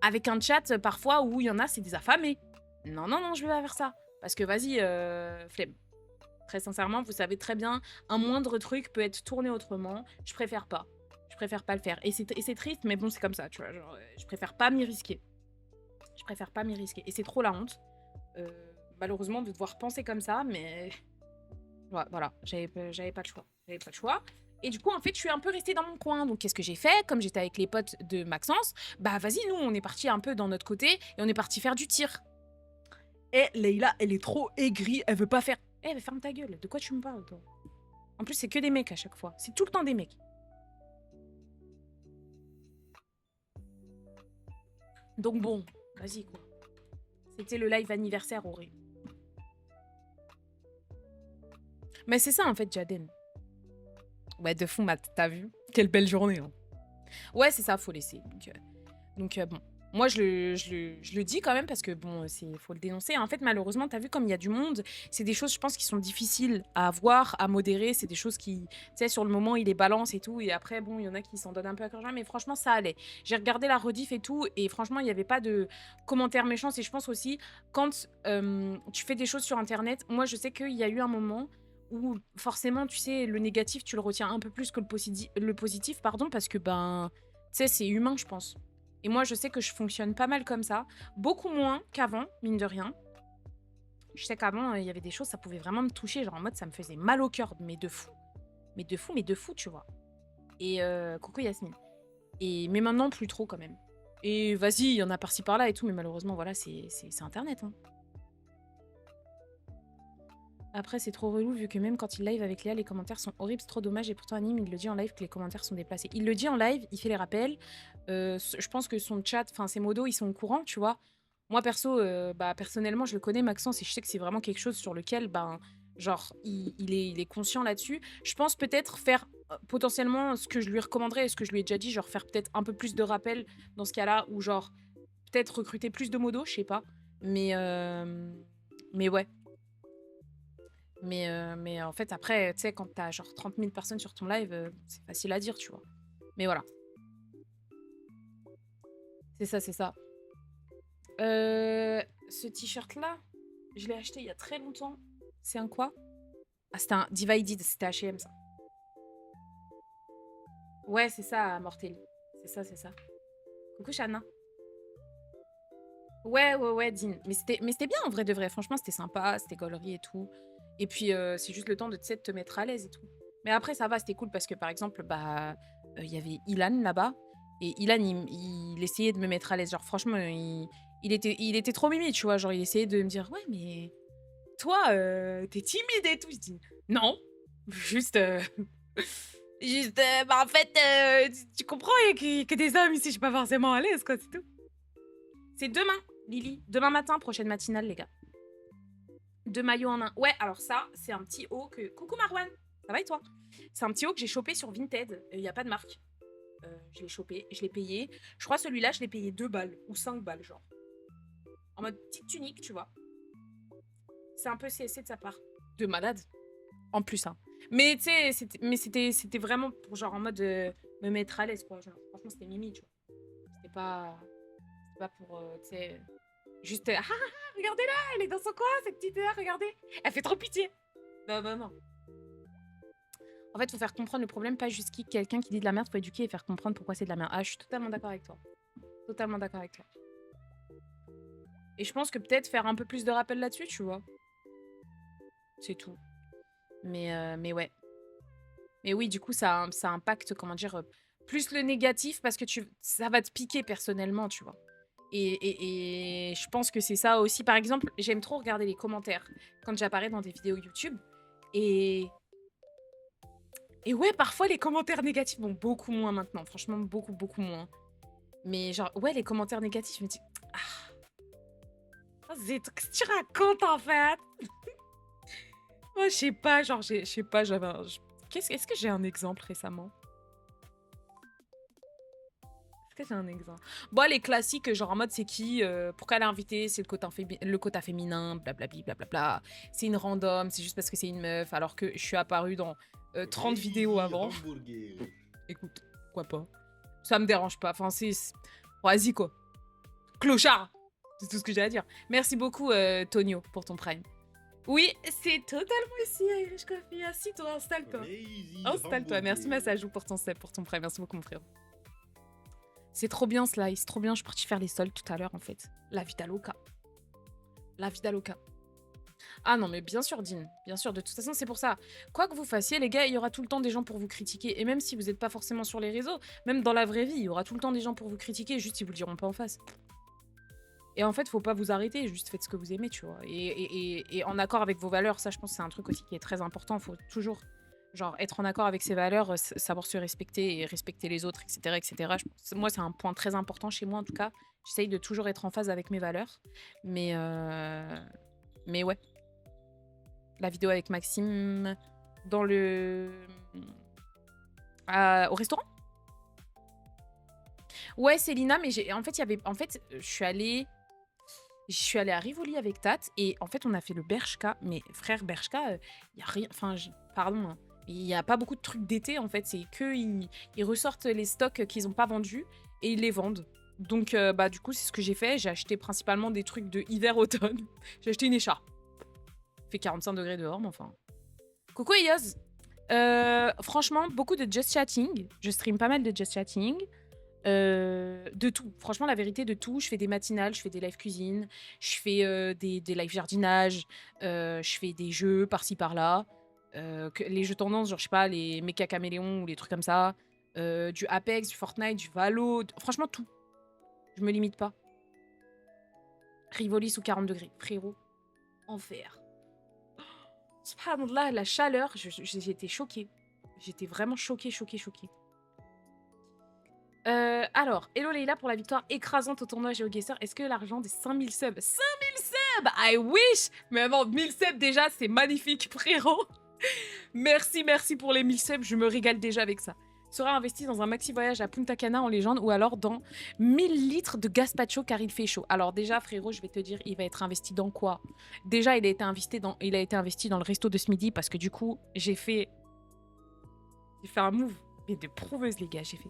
avec un chat parfois où il y en a, c'est des affamés. Non, non, non, je vais pas faire ça. Parce que vas-y, flemme. Très sincèrement, vous savez très bien, un moindre truc peut être tourné autrement. Je préfère pas. Je préfère pas le faire. Et c'est triste, mais bon, c'est comme ça, tu vois. Genre, je préfère pas m'y risquer. Je préfère pas m'y risquer. Et c'est trop la honte, malheureusement, de devoir penser comme ça, mais... Ouais, voilà, j'avais pas le choix. J'avais pas le choix. Et du coup, en fait, je suis un peu restée dans mon coin. Donc, qu'est-ce que j'ai fait? Comme j'étais avec les potes de Maxence, bah vas-y, nous, on est parti un peu dans notre côté et on est parti faire du tir. Et Leïla, elle est trop aigrie, elle veut pas faire... Eh, mais ferme ta gueule, de quoi tu me parles, toi? En plus, c'est que des mecs à chaque fois. C'est tout le temps des mecs. Donc bon, vas-y, quoi. C'était le live anniversaire, Auré. Mais c'est ça, en fait, Jaden. Ouais, de fou, Matt, t'as vu? Quelle belle journée, hein. Ouais, c'est ça, faut laisser. Donc bon. Moi, je le dis quand même parce que, bon, faut le dénoncer. En fait, malheureusement, t'as vu comme il y a du monde, c'est des choses, je pense, qui sont difficiles à voir, à modérer. C'est des choses qui, tu sais, sur le moment, il les balance et tout. Et après, bon, il y en a qui s'en donnent un peu à cœur joie. Mais franchement, ça allait. J'ai regardé la rediff et tout. Et franchement, il n'y avait pas de commentaires méchants. Et je pense aussi, quand tu fais des choses sur Internet, moi, je sais qu'il y a eu un moment où forcément, tu sais, le négatif, tu le retiens un peu plus que le positif, pardon, parce que, ben, tu sais, c'est humain, je pense. Et moi, je sais que je fonctionne pas mal comme ça. Beaucoup moins qu'avant, mine de rien. Je sais qu'avant, il y avait des choses, ça pouvait vraiment me toucher. Genre en mode, ça me faisait mal au cœur, mais de fou. Mais de fou, mais de fou, tu vois. Et coucou Yasmine. Mais maintenant, plus trop quand même. Et vas-y, il y en a par-ci par-là et tout, mais malheureusement, voilà, c'est Internet. Hein. Après, c'est trop relou vu que même quand il live avec Léa, les commentaires sont horribles, c'est trop dommage. Et pourtant, Anime, il le dit en live que les commentaires sont déplacés. Il le dit en live, il fait les rappels. Je pense que son chat, enfin ses modos, ils sont au courant, tu vois. Moi, perso, bah, personnellement, je le connais, Maxence, et je sais que c'est vraiment quelque chose sur lequel, ben, genre, il est conscient là-dessus. Je pense peut-être faire potentiellement ce que je lui recommanderais et ce que je lui ai déjà dit, genre faire peut-être un peu plus de rappels dans ce cas-là, ou genre peut-être recruter plus de modos, je sais pas. Mais ouais. Mais en fait, après, tu sais, quand t'as genre 30 000 personnes sur ton live, c'est facile à dire, tu vois. Mais voilà. C'est ça, c'est ça. Ce t-shirt-là, je l'ai acheté il y a très longtemps. C'est un quoi? Ah, c'était un Divided, c'était H&M, ça. Ouais, c'est ça, Mortel. C'est ça, c'est ça. Coucou, Shana. Ouais, Dean. Mais c'était bien, en vrai de vrai. Franchement, c'était sympa, c'était gaulerie et tout. Et puis, c'est juste le temps de, tu sais, de te mettre à l'aise et tout. Mais après, ça va, c'était cool parce que, par exemple, bah, il y avait Ilan là-bas. Et Ilan, il essayait de me mettre à l'aise. Genre, franchement, il était trop mimi, tu vois. Genre, il essayait de me dire, ouais, mais toi, t'es timide et tout. Je dis, non, juste, juste, bah, en fait, tu comprends que des hommes ici, je suis pas forcément à l'aise, quoi, c'est tout. C'est demain, Lily. Demain matin, prochaine matinale, les gars. 2 maillots en un. Ouais, alors ça, c'est un petit haut que... Coucou Marwan, ça va et toi? C'est un petit haut que j'ai chopé sur Vinted. Il n'y a pas de marque. Je l'ai chopé, je l'ai payé. Je crois celui-là, je l'ai payé 2 balles ou 5 balles, genre. En mode petite tunique, tu vois. C'est un peu CSC de sa part. De malade. En plus, hein. Mais tu sais, c'était vraiment pour genre en mode me mettre à l'aise, quoi. Genre, franchement, c'était mimi, tu vois. C'était pas pour, tu sais, juste, regardez-la, elle est dans son coin, cette petite là, regardez. Elle fait trop pitié. Non. En fait, faut faire comprendre le problème, pas juste quelqu'un qui dit de la merde, faut éduquer et faire comprendre pourquoi c'est de la merde. Ah, je suis totalement d'accord avec toi. Totalement d'accord avec toi. Et je pense que peut-être faire un peu plus de rappel là-dessus, tu vois. C'est tout. Mais ouais. Mais oui, du coup, ça impacte, comment dire, plus le négatif parce que ça va te piquer personnellement, tu vois. Et je pense que c'est ça aussi. Par exemple, j'aime trop regarder les commentaires quand j'apparais dans des vidéos YouTube. Et ouais, parfois les commentaires négatifs vont beaucoup moins maintenant. Franchement, beaucoup moins. Mais genre, ouais, les commentaires négatifs, je me dis, qu'est-ce que tu racontes en fait? Moi, je sais pas, genre, je sais pas, j'avais un... Est-ce que j'ai un exemple récemment? Est-ce que j'ai un exemple? Bon, les classiques, genre en mode, c'est qui? Pourquoi elle est invitée? C'est le quota féminin, blablabla, blablabla. C'est une random, c'est juste parce que c'est une meuf, alors que je suis apparue dans 30 vidéos avant. Écoute, pourquoi pas? Ça me dérange pas. Enfin, vas-y, quoi. Clochard! C'est tout ce que j'ai à dire. Merci beaucoup, Tonio, pour ton prime. Oui, c'est totalement ici, Irish Coffee. Assis-toi, installe-toi. Installe-toi. Merci, Massajou, pour ton prime. Merci beaucoup, mon frère. C'est trop bien, Sly. C'est trop bien. Je suis partie faire les soldes tout à l'heure, en fait. La vida loca. La vida loca. Ah non, mais bien sûr, Dean. Bien sûr, de toute façon, c'est pour ça. Quoi que vous fassiez, les gars, il y aura tout le temps des gens pour vous critiquer. Et même si vous n'êtes pas forcément sur les réseaux, même dans la vraie vie, il y aura tout le temps des gens pour vous critiquer, juste ils vous le diront pas en face. Et en fait, faut pas vous arrêter, juste faites ce que vous aimez, tu vois. Et en accord avec vos valeurs, ça, je pense que c'est un truc aussi qui est très important. Faut toujours, genre, être en accord avec ses valeurs, savoir se respecter et respecter les autres, etc. Moi, c'est un point très important chez moi, en tout cas. J'essaye de toujours être en phase avec mes valeurs. Mais ouais. La vidéo avec Maxime dans au restaurant. Ouais, Célina, mais je suis allée à Rivoli avec Tat et en fait on a fait le Bershka, mais frère Bershka, il y a rien, enfin pardon, hein, il y a pas beaucoup de trucs d'été en fait, c'est que ils ressortent les stocks qu'ils ont pas vendus et ils les vendent. Donc bah du coup c'est ce que j'ai fait, j'ai acheté principalement des trucs de hiver-automne. J'ai acheté une écharpe. Il fait 45 degrés dehors, mais enfin. Coucou Yoz. Franchement, beaucoup de just chatting. Je stream pas mal de just chatting. De tout. Franchement, la vérité, de tout. Je fais des matinales, je fais des live cuisine, je fais des live jardinage, je fais des jeux par-ci par-là. Les jeux tendance, genre, je sais pas, les Mecha Caméléon ou les trucs comme ça. Du Apex, du Fortnite, du Valo. Franchement, tout. Je me limite pas. Rivoli sous 40 degrés. Frérot. Enfer. Subhanallah, la chaleur, j'étais choquée. J'étais vraiment choquée. Alors, hello Leïla pour la victoire écrasante au tournoi GeoGuessr. Est-ce que l'argent des 5000 subs 5000 subs I wish. Mais avant, 1000 subs déjà, c'est magnifique, frérot. Merci pour les 1000 subs, je me régale déjà avec ça. sera investi dans un maxi voyage à Punta Cana en légende ou alors dans 1000 litres de gazpacho car il fait chaud. Alors déjà, frérot, je vais te dire, il va être investi dans quoi? Déjà, il a été investi dans le resto de ce midi parce que du coup, j'ai fait un move. Mais de prouveuse, les gars, j'ai fait.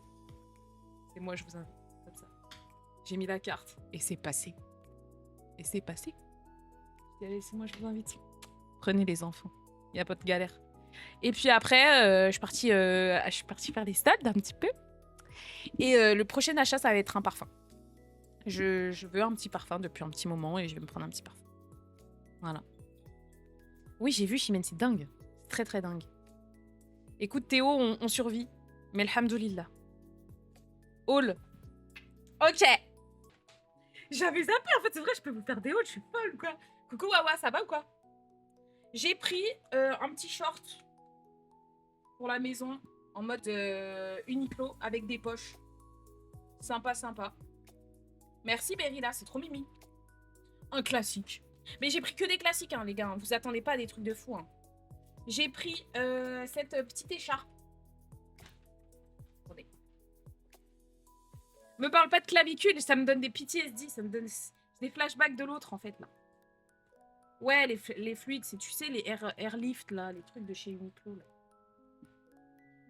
C'est moi, je vous invite. Comme ça. J'ai mis la carte et c'est passé. Et c'est passé. Allez, c'est moi, je vous invite. Prenez les enfants. Il n'y a pas de galère. Et puis après, je suis partie faire des stades un petit peu. Et le prochain achat, ça va être un parfum. Je veux un petit parfum depuis un petit moment et je vais me prendre un petit parfum. Voilà. Oui, j'ai vu, Chimène, c'est dingue. C'est très très dingue. Écoute, Théo, on survit. Mais alhamdoulilah. Haul. Ok. J'avais zappé, en fait, c'est vrai, je peux vous faire des hauls, je suis folle, quoi. Coucou, Wawa, ça va ou quoi? J'ai pris un petit short pour la maison en mode Uniqlo avec des poches. Sympa, sympa. Merci, Berilla, c'est trop mimi. Un classique. Mais j'ai pris que des classiques, hein, les gars. Vous attendez pas à des trucs de fou. Hein. J'ai pris cette petite écharpe. Attendez. Me parle pas de clavicule, ça me donne des PTSD, ça me donne des flashbacks de l'autre, en fait, là. Ouais, les fluides, c'est, tu sais, les airlift, là, les trucs de chez Uniqlo, là.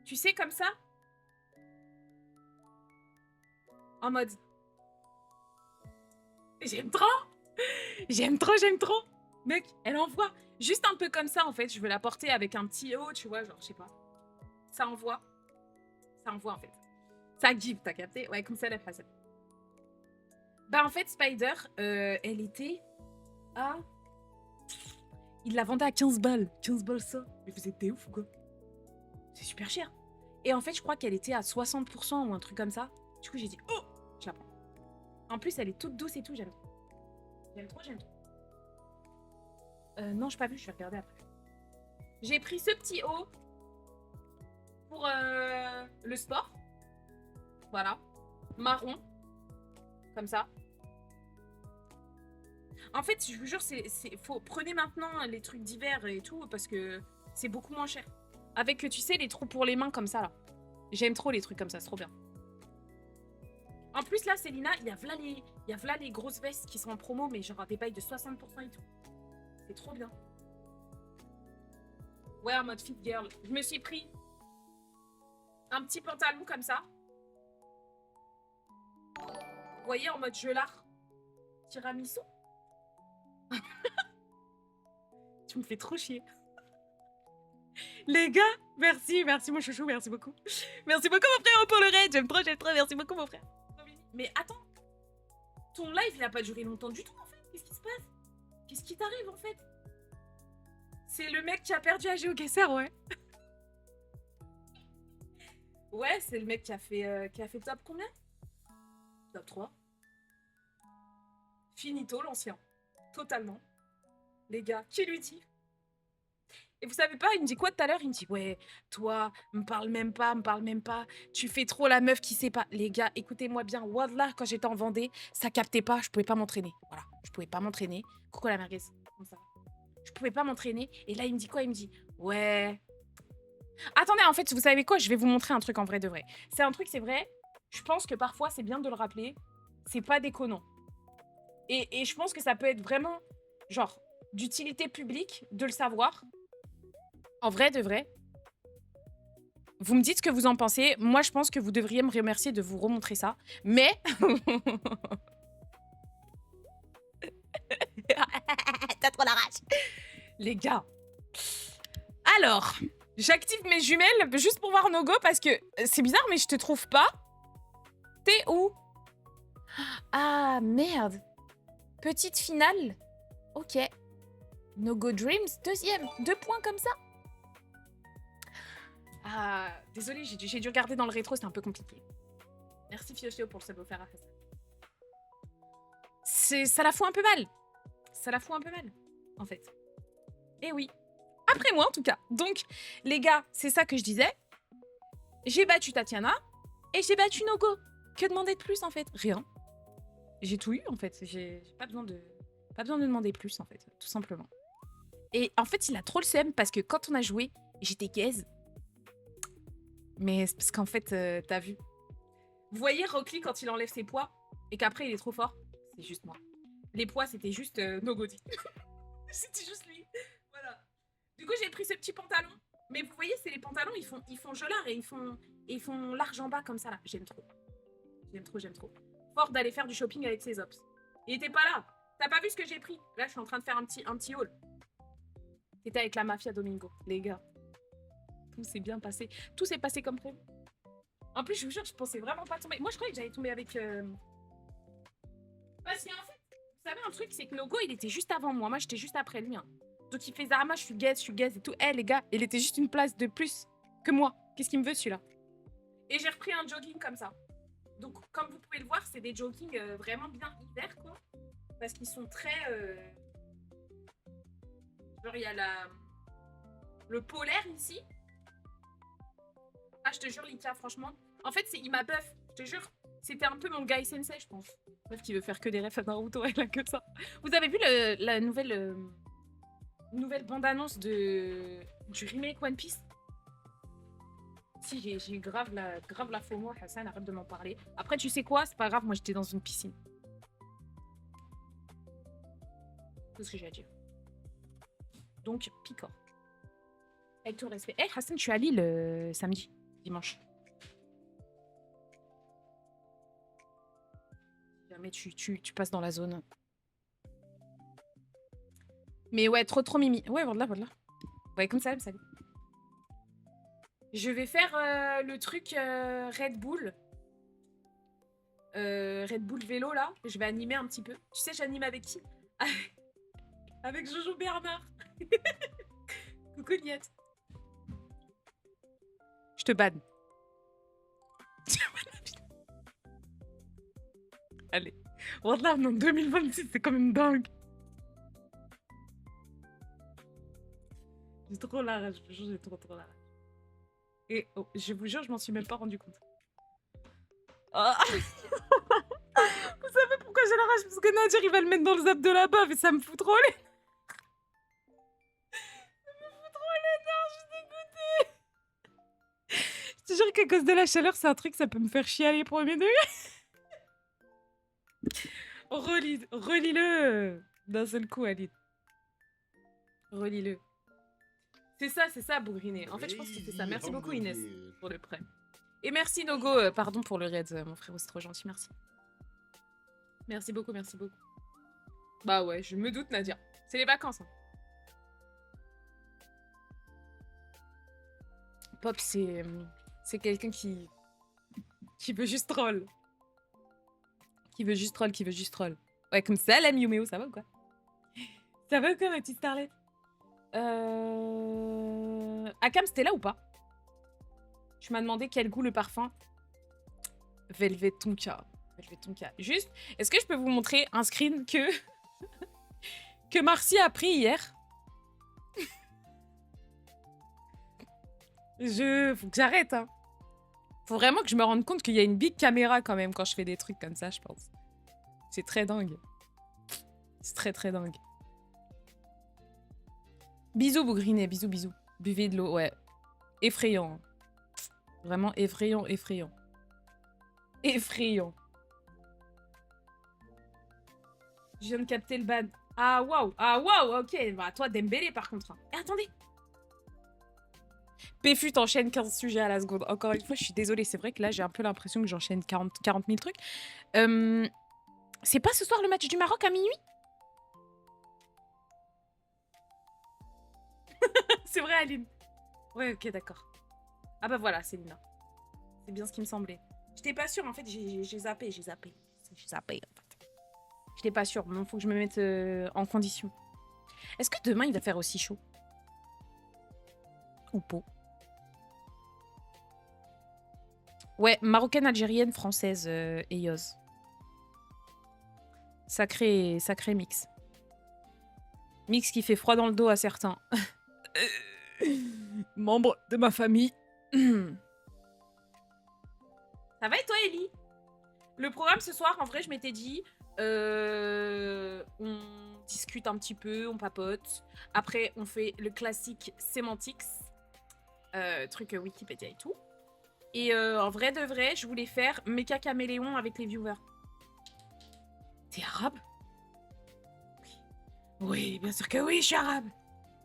Tu sais, comme ça? En mode... J'aime trop! J'aime trop, j'aime trop! Mec, elle envoie. Juste un peu comme ça, en fait. Je veux la porter avec un petit haut, tu vois, genre, je sais pas. Ça envoie. Ça envoie, en fait. Ça give, t'as capté? Ouais, comme ça, elle a fait ça. Bah, en fait, Spider, elle était à... Il la vendait à 15 balles. 15 balles, ça. Mais vous êtes des ouf ou quoi? C'est super cher. Et en fait, je crois qu'elle était à 60% ou un truc comme ça. Du coup, j'ai dit, oh, je la prends. En plus, elle est toute douce et tout, j'aime trop. J'aime trop, j'aime trop. Non, je n'ai pas vu, je vais regarder après. J'ai pris ce petit haut pour le sport. Voilà. Marron. Comme ça. En fait, je vous jure, prenez maintenant les trucs d'hiver et tout parce que c'est beaucoup moins cher. Avec, tu sais, les trous pour les mains comme ça, là. J'aime trop les trucs comme ça, c'est trop bien. En plus, là, Célina, il y a v'là les grosses vestes qui sont en promo, mais genre des bails de 60% et tout. C'est trop bien. Ouais, en mode fit girl. Je me suis pris un petit pantalon comme ça. Vous voyez, en mode gelard. Tiramisu. Tu me fais trop chier. Les gars, merci mon chouchou, merci beaucoup. Merci beaucoup mon frère pour le raid, j'aime trop, merci beaucoup mon frère. Mais attends, ton live il a pas duré longtemps du tout en fait, qu'est-ce qui se passe? Qu'est-ce qui t'arrive en fait? C'est le mec qui a perdu à GeoGuessr, ouais. Ouais, c'est le mec qui a fait top combien? Top 3. Finito l'ancien, totalement. Les gars, qui lui dit? Et vous savez pas, il me dit quoi tout à l'heure? Il me dit, ouais, toi, me parle même pas, tu fais trop la meuf qui sait pas. Les gars, écoutez-moi bien, Wallah, quand j'étais en Vendée, ça captait pas, je pouvais pas m'entraîner. Voilà, je pouvais pas m'entraîner. Coucou la merguez, comme ça. Je pouvais pas m'entraîner. Et là, il me dit quoi? Il me dit, ouais. Attendez, en fait, vous savez quoi? Je vais vous montrer un truc en vrai de vrai. C'est un truc, c'est vrai. Je pense que parfois, c'est bien de le rappeler. C'est pas déconnant. Et je pense que ça peut être vraiment, genre, d'utilité publique de le savoir. En vrai, de vrai, vous me dites ce que vous en pensez. Moi, je pense que vous devriez me remercier de vous remontrer ça. Mais... T'as trop la rage. Les gars. Alors, j'active mes jumelles juste pour voir Nogo parce que c'est bizarre, mais je te trouve pas. T'es où? Ah, merde. Petite finale. Ok. Nogo Dreams, deuxième. 2 points comme ça. Ah, désolée, j'ai dû regarder dans le rétro, c'était un peu compliqué. Merci Fiochio pour le savoir-faire à ça la fout un peu mal. Ça la fout un peu mal, en fait. Eh oui. Après moi, en tout cas. Donc, les gars, c'est ça que je disais. J'ai battu Tatiana et j'ai battu Nogo. Que demander de plus, en fait? Rien. J'ai tout eu, en fait. J'ai pas besoin de demander plus, en fait. Tout simplement. Et en fait, il a trop le seum parce que quand on a joué, j'étais gaze. Mais c'est parce qu'en fait, t'as vu. Vous voyez Rockly quand il enlève ses poids et qu'après il est trop fort? C'est juste moi. Les poids, c'était juste Nogodi. C'était juste lui. Voilà. Du coup, j'ai pris ce petit pantalon. Mais vous voyez, c'est les pantalons, ils font gelard et ils font large en bas comme ça là. J'aime trop. J'aime trop, j'aime trop. Fort d'aller faire du shopping avec ses ops. Il était pas là. T'as pas vu ce que j'ai pris? Là, je suis en train de faire un petit haul. T'étais avec la mafia Domingo, les gars. Tout s'est bien passé. Tout s'est passé comme prévu. En plus, je vous jure, je pensais vraiment pas tomber. Moi, je croyais que j'allais tomber avec... Parce qu'en fait, vous savez un truc, c'est que Nogo, il était juste avant moi. Moi, j'étais juste après lui. Hein. Donc, il fait Zarama, je suis gaze et tout. Eh, les gars, il était juste une place de plus que moi. Qu'est-ce qu'il me veut, celui-là? Et j'ai repris un jogging comme ça. Donc, comme vous pouvez le voir, c'est des joggings vraiment bien hiver, quoi. Parce qu'ils sont très... Genre, il y a le polaire ici. Ah, je te jure, Lika, franchement. En fait, c'est Ima Buff, je te jure. C'était un peu mon guy sensei, je pense. Meuf qui veut faire que des refs à Naruto, elle a que ça. Vous avez vu la nouvelle bande-annonce du remake One Piece? Si, j'ai eu grave la FOMO, Hassan, arrête de m'en parler. Après, tu sais quoi? C'est pas grave, moi j'étais dans une piscine. Tout ce que j'ai à dire. Donc, Picor. Avec tout le respect. Eh, Hassan, je suis à Lille samedi, dimanche. Mais tu passes dans la zone. Mais ouais, trop mimi. Ouais, voilà. Ouais, comme ça, salut. Je vais faire le truc Red Bull. Red Bull vélo, là. Je vais animer un petit peu. Tu sais, j'anime avec qui? Avec Jojo Bernard. Coucou, Niette. Je te banne. Allez. Wallah, en 2026, c'est quand même dingue. J'ai trop la rage. Je vous jure, j'ai trop la rage. Et oh, je vous jure, je m'en suis même pas rendu compte. Oh. Vous savez pourquoi j'ai la rage? Parce que Nadir, il va le mettre dans le zap de la bave et ça me fout trop les... Ça me fout trop les nerfs, je suis dégoûtée. Je te jure qu'à cause de la chaleur, c'est un truc, ça peut me faire chialer premier degré. Relis-le d'un seul coup, Aline. Relis-le. C'est ça, Bougriné. En fait, je pense que c'était ça. Merci beaucoup, Inès, pour le prêt. Et merci, Nogo, pardon pour le raid, mon frérot, c'est trop gentil, merci. Merci beaucoup. Bah ouais, je me doute, Nadia. C'est les vacances. Hein. Pop, c'est quelqu'un qui veut juste troll. Qui veut juste troll. Ouais, comme ça, la Miu Méo, ça va ou quoi? Ça va ou quoi, ma petite starlette? Akam, c'était là ou pas? Tu m'as demandé quel goût le parfum. Velvet Tonka. Juste, est-ce que je peux vous montrer un screen que Marcy a pris hier? Faut que j'arrête, hein. Faut vraiment que je me rende compte qu'il y a une big caméra quand même quand je fais des trucs comme ça, je pense. C'est très dingue. C'est très dingue. Bisous, Bougrinet, bisous. Buvez de l'eau, ouais. Effrayant. Vraiment effrayant. Je viens de capter le ban. Ah, waouh, ok. Bah, toi, Dembélé, par contre. Et attendez. PFU t'enchaîne 15 sujets à la seconde. Encore une fois, je suis désolée. C'est vrai que là, j'ai un peu l'impression que j'enchaîne 40 000 trucs. C'est pas ce soir le match du Maroc à minuit? C'est vrai, Aline. Ouais, ok, d'accord. Ah bah voilà, c'est Lina. C'est bien ce qui me semblait. J'étais pas sûre, en fait, j'ai zappé, en fait. J'étais pas sûre, mais il faut que je me mette en condition. Est-ce que demain, il va faire aussi chaud? Ou pas? Ouais, marocaine, algérienne, française et Yoz. Sacré mix. Mix qui fait froid dans le dos à certains. Membre de ma famille. Ça va et toi, Ellie? Le programme ce soir, en vrai, je m'étais dit, on discute un petit peu, on papote. Après, on fait le classique Semantics, truc Wikipédia et tout. Et en vrai de vrai, je voulais faire Mecha Caméléon avec les viewers. T'es arabe? Oui, bien sûr que oui, je suis arabe.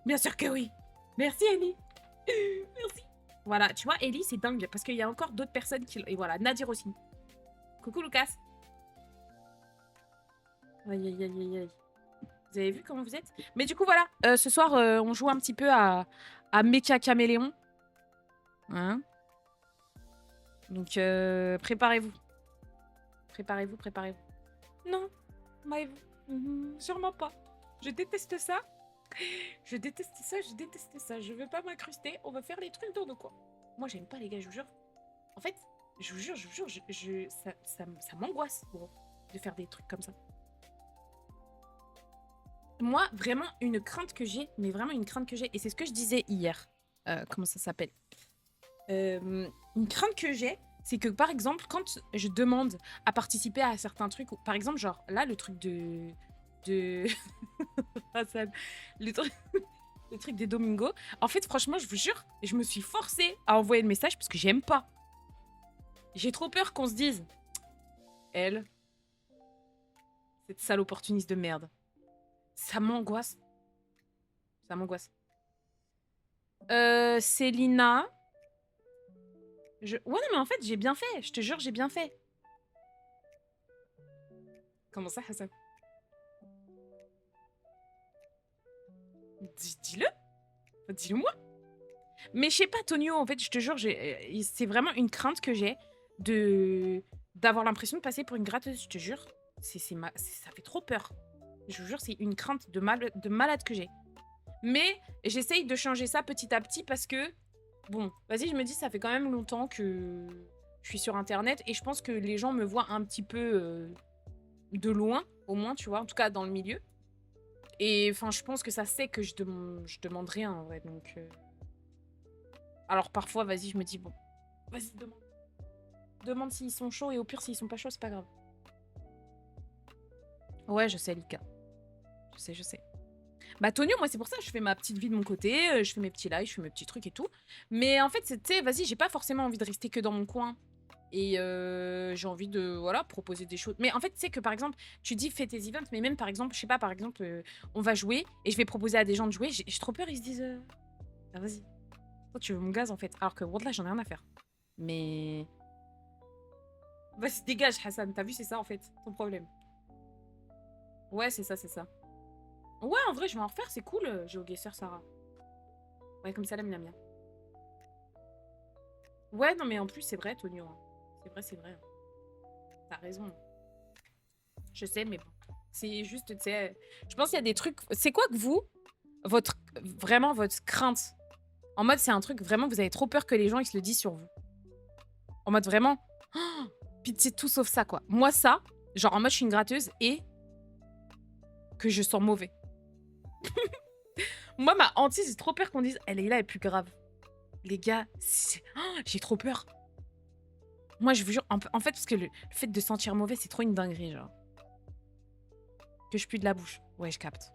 Bien sûr que oui. Merci, Ellie. Merci. Voilà, tu vois, Ellie, c'est dingue. Parce qu'il y a encore d'autres personnes qui... Et voilà, Nadir aussi. Coucou, Lucas. Aïe, aïe, aïe, aïe, aïe. Vous avez vu comment vous êtes? Mais du coup, voilà. Ce soir, on joue un petit peu à Mecha Caméléon. Hein? Donc, préparez-vous. Préparez-vous, préparez-vous. Non, m'avez-vous? Sûrement pas. Je déteste ça. Je déteste ça, je déteste ça. Je veux pas m'incruster. On va faire les trucs dans nos coins. Moi, j'aime pas les gars, je vous jure. En fait, je vous jure, ça m'angoisse, gros, de faire des trucs comme ça. Moi, vraiment, une crainte que j'ai, mais vraiment une crainte que j'ai, et c'est ce que je disais hier. Comment ça s'appelle? Une crainte que j'ai, c'est que par exemple, quand je demande à participer à certains trucs, par exemple, genre là, le truc de Hassan, le truc des Domingo, en fait, franchement, je vous jure, je me suis forcée à envoyer le message parce que j'aime pas. J'ai trop peur qu'on se dise, elle, cette sale opportuniste de merde. Ça m'angoisse. Ça m'angoisse. Célina. Ouais, non, mais en fait, j'ai bien fait. Je te jure, j'ai bien fait. Comment ça, Hassan? Dis-le. Dis-le-moi. Mais je sais pas, Tonio, en fait, je te jure, c'est vraiment une crainte que j'ai d'avoir l'impression de passer pour une gratteuse, je te jure. Ça fait trop peur. Je vous jure, c'est une crainte de malade que j'ai. Mais j'essaye de changer ça petit à petit parce que, bon, vas-y, je me dis, ça fait quand même longtemps que je suis sur Internet et je pense que les gens me voient un petit peu de loin, au moins, tu vois, en tout cas dans le milieu. Et enfin, je pense que ça sait que je demande rien, en vrai, donc... Alors parfois, vas-y, je me dis, bon, vas-y, demande. Demande s'ils sont chauds et au pire, s'ils sont pas chauds, c'est pas grave. Ouais, je sais, Lika. Je sais. Bah, Tonio, moi, c'est pour ça, je fais ma petite vie de mon côté, je fais mes petits lives, je fais mes petits trucs et tout. Mais en fait, tu sais, vas-y, j'ai pas forcément envie de rester que dans mon coin. Et j'ai envie de, voilà, proposer des choses. Mais en fait, tu sais que, par exemple, tu dis fais tes events, mais même, par exemple, je sais pas, par exemple, on va jouer et je vais proposer à des gens de jouer. J'ai trop peur, ils se disent, ah, vas-y. Toi, tu veux mon gaz, en fait. Alors que, wallah, j'en ai rien à faire. Mais... Vas-y, dégage, Hassan. T'as vu, c'est ça, en fait, ton problème. Ouais, c'est ça, c'est ça. Ouais, en vrai, je vais en refaire, c'est cool, GeoGuessr Sarah. Ouais, comme ça, la mienne. Ouais, non, mais en plus, c'est vrai, Tonio. Hein. C'est vrai. T'as raison. Je sais, mais bon. C'est juste, tu sais... Je pense qu'il y a des trucs... C'est quoi que vous, vraiment, votre crainte? En mode, c'est un truc, vraiment, vous avez trop peur que les gens, ils se le disent sur vous. En mode, vraiment... Oh, pitié, tout sauf ça, quoi. Moi, ça, genre, en mode, je suis une gratteuse et... que je sens mauvais. Moi, ma hantise, j'ai trop peur qu'on dise, elle est là, elle est plus grave. Les gars, oh, j'ai trop peur. Moi, je vous jure, en fait, parce que le fait de sentir mauvais, c'est trop une dinguerie, genre. Que je pue de la bouche. Ouais, je capte.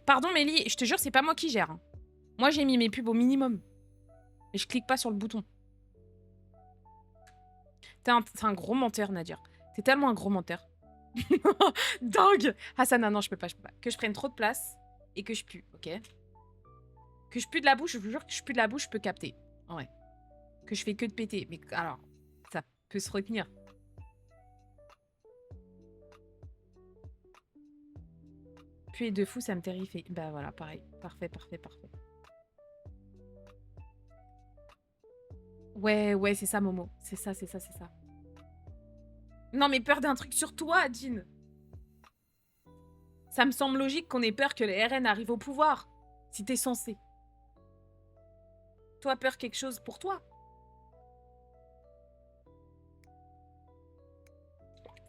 Pardon, Mélie, je te jure, c'est pas moi qui gère. Hein. Moi, j'ai mis mes pubs au minimum. Et je clique pas sur le bouton. T'es un gros menteur, Nadir. T'es tellement un gros menteur. Dingue. Hassan, non, je peux pas. Que je prenne trop de place et que je pue, ok? Que je pue de la bouche, je vous jure que je pue de la bouche, je peux capter. Ouais. Que je fais que de péter. Mais alors, ça peut se retenir. Puer de fou, ça me terrifie. Bah voilà, pareil. Parfait. Ouais, c'est ça, Momo. C'est ça. Non, mais peur d'un truc sur toi, Jean. Ça me semble logique qu'on ait peur que les RN arrivent au pouvoir. Si t'es censé. Toi, peur quelque chose pour toi.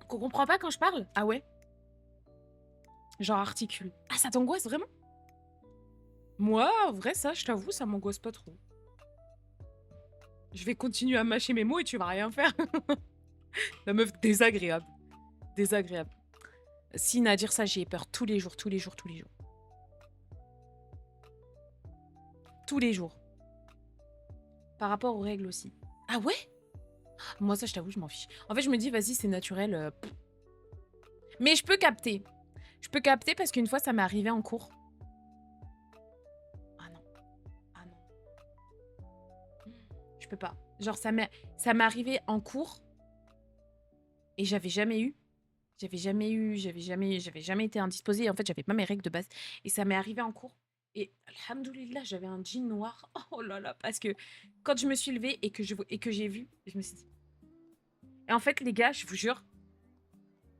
Qu'on comprend pas quand je parle? Ah ouais? Genre articule. Ah, ça t'angoisse vraiment? Moi, en vrai, ça, je t'avoue, ça m'angoisse pas trop. Je vais continuer à mâcher mes mots et tu vas rien faire. La meuf désagréable. Désagréable. Si Nadir, ça, j'ai peur tous les jours. Tous les jours. Par rapport aux règles aussi. Ah ouais? Moi, ça, je t'avoue, je m'en fiche. En fait, je me dis, vas-y, c'est naturel. Mais je peux capter. Je peux capter parce qu'une fois, ça m'est arrivé en cours. Ah non. Ah non. Je peux pas. Genre, ça m'est arrivé en cours et j'avais jamais été indisposée. En fait, j'avais pas mes règles de base. Et ça m'est arrivé en cours. Et alhamdoulilah, j'avais un jean noir. Oh là là, parce que quand je me suis levée et que j'ai vu, je me suis dit. Et en fait, les gars, je vous jure,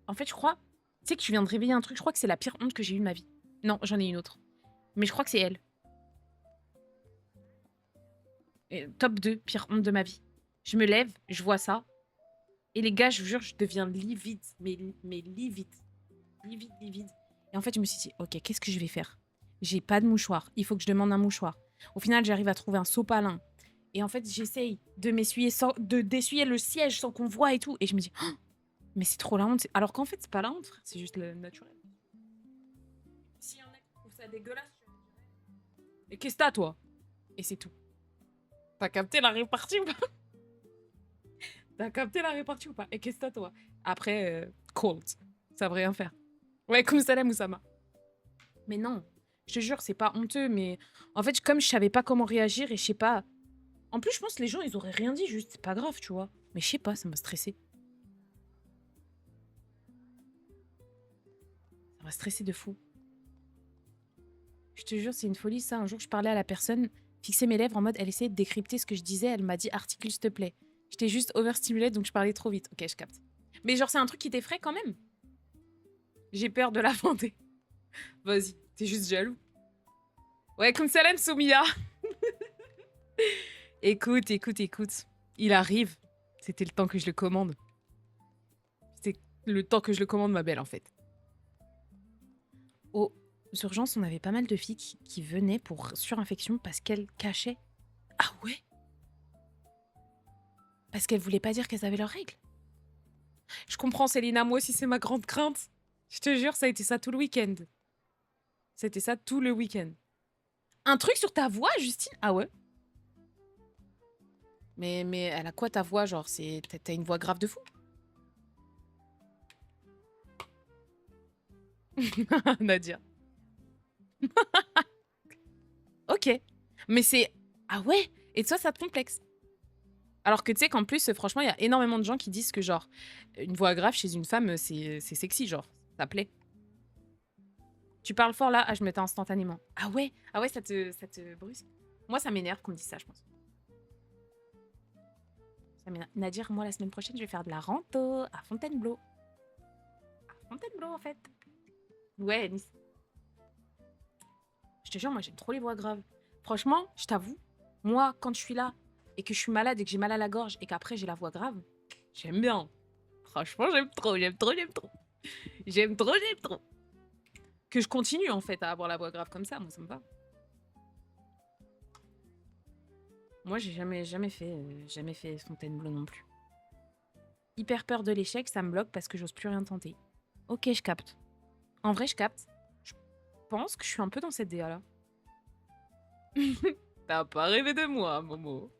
en fait, je crois, tu sais que tu viens de réveiller un truc, je crois que c'est la pire honte que j'ai eue de ma vie. Non, j'en ai une autre. Mais je crois que c'est elle. Et top 2, pire honte de ma vie. Je me lève, je vois ça. Et les gars, je vous jure, je deviens livide. Mais livide. Livide. Et en fait, je me suis dit, ok, qu'est-ce que je vais faire? J'ai pas de mouchoir. Il faut que je demande un mouchoir. Au final, j'arrive à trouver un sopalin. Et en fait, j'essaye de d'essuyer le siège sans qu'on voit et tout. Et je me dis, oh, mais c'est trop la honte. Alors qu'en fait, c'est pas la honte, frère. C'est juste le naturel. S'il y en a qui trouvent ça dégueulasse, je dirais. Et qu'est-ce que t'as, toi? Et c'est tout. T'as capté la répartie ou pas? T'as capté la répartie ou pas? Et qu'est-ce que t'as, toi? Après, cold. Ça veut rien faire. Ouais, comme Salam Oussama. Mais non, je te jure, c'est pas honteux, mais en fait, comme je savais pas comment réagir et je sais pas. En plus, je pense que les gens, ils auraient rien dit, juste, c'est pas grave, tu vois. Mais je sais pas, ça m'a stressé. Ça m'a stressé de fou. Je te jure, c'est une folie, ça. Un jour, je parlais à la personne, fixais mes lèvres en mode, elle essayait de décrypter ce que je disais, elle m'a dit articule, s'il te plaît. J'étais juste overstimulée, donc je parlais trop vite. Ok, je capte. Mais genre, c'est un truc qui t'effraie quand même. J'ai peur de l'inventer. Vas-y, t'es juste jaloux. Ouais, comme Salem Soumia. Écoute. Il arrive. C'était le temps que je le commande. C'était le temps que je le commande, ma belle, en fait. Aux urgences, on avait pas mal de filles qui venaient pour surinfection parce qu'elles cachaient. Ah ouais? Parce qu'elles voulaient pas dire qu'elles avaient leurs règles. Je comprends, Célina, moi aussi, c'est ma grande crainte. Je te jure, ça a été ça tout le week-end. C'était ça tout le week-end. Un truc sur ta voix, Justine? Ah ouais? Mais elle a quoi ta voix? Genre, t'as une voix grave de fou? Nadia. Ok. Mais c'est... Ah ouais? Et toi, ça te complexe? Alors que tu sais qu'en plus, franchement, il y a énormément de gens qui disent que genre, une voix grave chez une femme, c'est sexy, genre, ça plaît. Tu parles fort là? Ah, je m'éteins instantanément. Ah ouais? Ah ouais, ça te brusque? Moi, ça m'énerve qu'on me dise ça, je pense. Ça m'énerve. Nadir, moi, la semaine prochaine, je vais faire de la rando à Fontainebleau. À Fontainebleau, en fait. Ouais, Nice. Je te jure, moi, j'aime trop les voix graves. Franchement, je t'avoue, moi, quand je suis là et que je suis malade et que j'ai mal à la gorge et qu'après j'ai la voix grave, j'aime bien. Franchement, j'aime trop. J'aime trop. Que je continue, en fait, à avoir la voix grave comme ça, moi, ça me va. Moi, j'ai jamais fait Fontainebleau non plus. Hyper peur de l'échec, ça me bloque parce que j'ose plus rien tenter. Ok, je capte. En vrai, je capte. Je pense que je suis un peu dans cette DA-là. T'as pas rêvé de moi, Momo.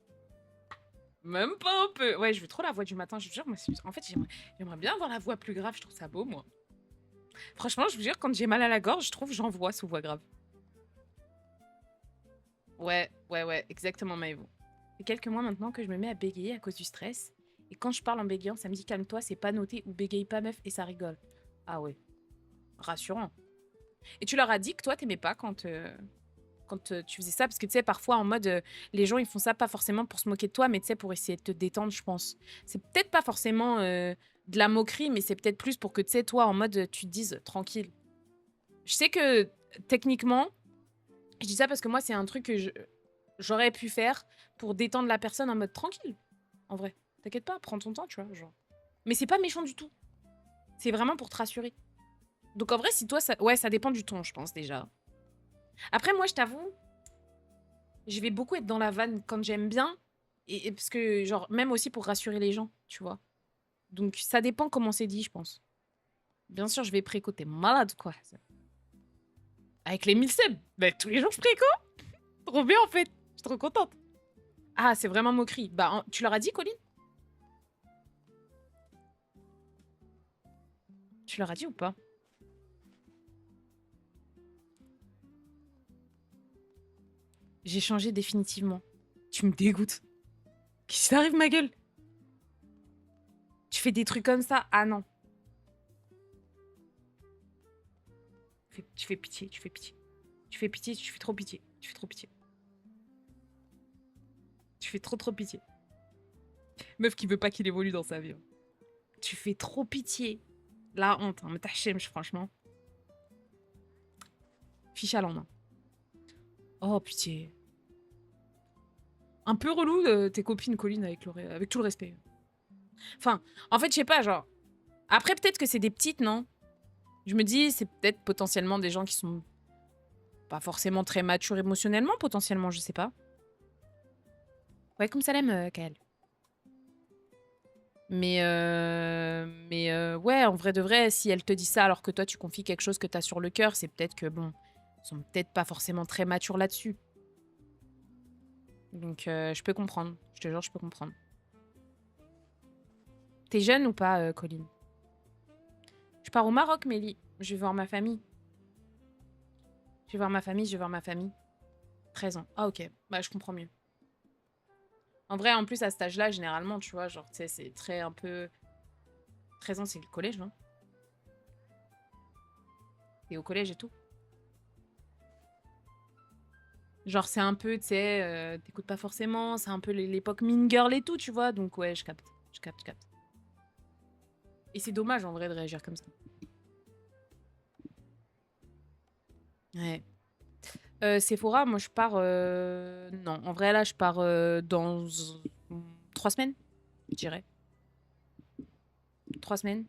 Même pas un peu. Ouais, je veux trop la voix du matin, je vous jure. Moi, en fait, j'aimerais bien avoir la voix plus grave, je trouve ça beau, moi. Franchement, je vous jure, quand j'ai mal à la gorge, je trouve que j'envoie sous voix grave. Ouais, exactement, Maëvo. C'est quelques mois maintenant que je me mets à bégayer à cause du stress. Et quand je parle en bégayant, ça me dit calme-toi, c'est pas noté ou bégaye pas meuf et ça rigole. Ah ouais. Rassurant. Et tu leur as dit que toi, t'aimais pas quand tu faisais ça, parce que tu sais, parfois en mode, les gens ils font ça pas forcément pour se moquer de toi, mais tu sais, pour essayer de te détendre, je pense. C'est peut-être pas forcément de la moquerie, mais c'est peut-être plus pour que tu sais, toi, en mode, tu te dises tranquille. Je sais que techniquement, je dis ça parce que moi, c'est un truc que j'aurais pu faire pour détendre la personne en mode tranquille. En vrai, t'inquiète pas, prends ton temps, tu vois, genre. Mais c'est pas méchant du tout. C'est vraiment pour te rassurer. Donc en vrai, si toi, ça dépend du ton, je pense déjà. Après, moi, je t'avoue, je vais beaucoup être dans la vanne quand j'aime bien. Et parce que, genre, même aussi pour rassurer les gens, tu vois. Donc, ça dépend comment c'est dit, je pense. Bien sûr, je vais préco. T'es malade, quoi. Avec les 1000 subs. Bah, tous les jours, je préco. Trop bien, en fait. Je suis trop contente. Ah, c'est vraiment moquerie. Bah, tu leur as dit, Colline? Tu leur as dit ou pas? J'ai changé définitivement. Tu me dégoûtes. Qu'est-ce qui t'arrive, ma gueule? Tu fais des trucs comme ça? Ah non. Tu fais pitié, tu fais pitié. Tu fais pitié, tu fais trop pitié. Tu fais trop pitié. Tu fais trop pitié. Meuf qui veut pas qu'il évolue dans sa vie. Hein. Tu fais trop pitié. La honte, hein. Mais t'as chemche, franchement. Fiche à l'en. Oh, pitié. Un peu relou tes copines, Colline, avec tout le respect. Enfin, en fait, je sais pas, genre... Après, peut-être que c'est des petites, non? Je me dis, c'est peut-être potentiellement des gens qui sont pas forcément très matures émotionnellement, potentiellement, je sais pas. Ouais, comme ça l'aime, Kael. Mais ouais, en vrai de vrai, si elle te dit ça alors que toi, tu confies quelque chose que t'as sur le cœur, c'est peut-être que, bon, ils sont peut-être pas forcément très matures là-dessus. Donc, je peux comprendre. Je te jure, je peux comprendre. T'es jeune ou pas, Colline? Je pars au Maroc, Mélie. Je vais voir ma famille. Je vais voir ma famille. 13 ans. Ah, ok. Bah, je comprends mieux. En vrai, en plus, à cet âge-là, généralement, tu vois, genre, tu sais, c'est très un peu... 13 ans, c'est le collège, non? T'es au collège et tout. Genre, c'est un peu, tu sais, t'écoutes pas forcément, c'est un peu l'époque Mean Girl et tout, tu vois. Donc, ouais, je capte. Je capte, je capte. Et c'est dommage, en vrai, de réagir comme ça. Ouais. Sephora, moi, je pars... Non, en vrai, là, je pars dans 3 semaines, je dirais. 3 semaines.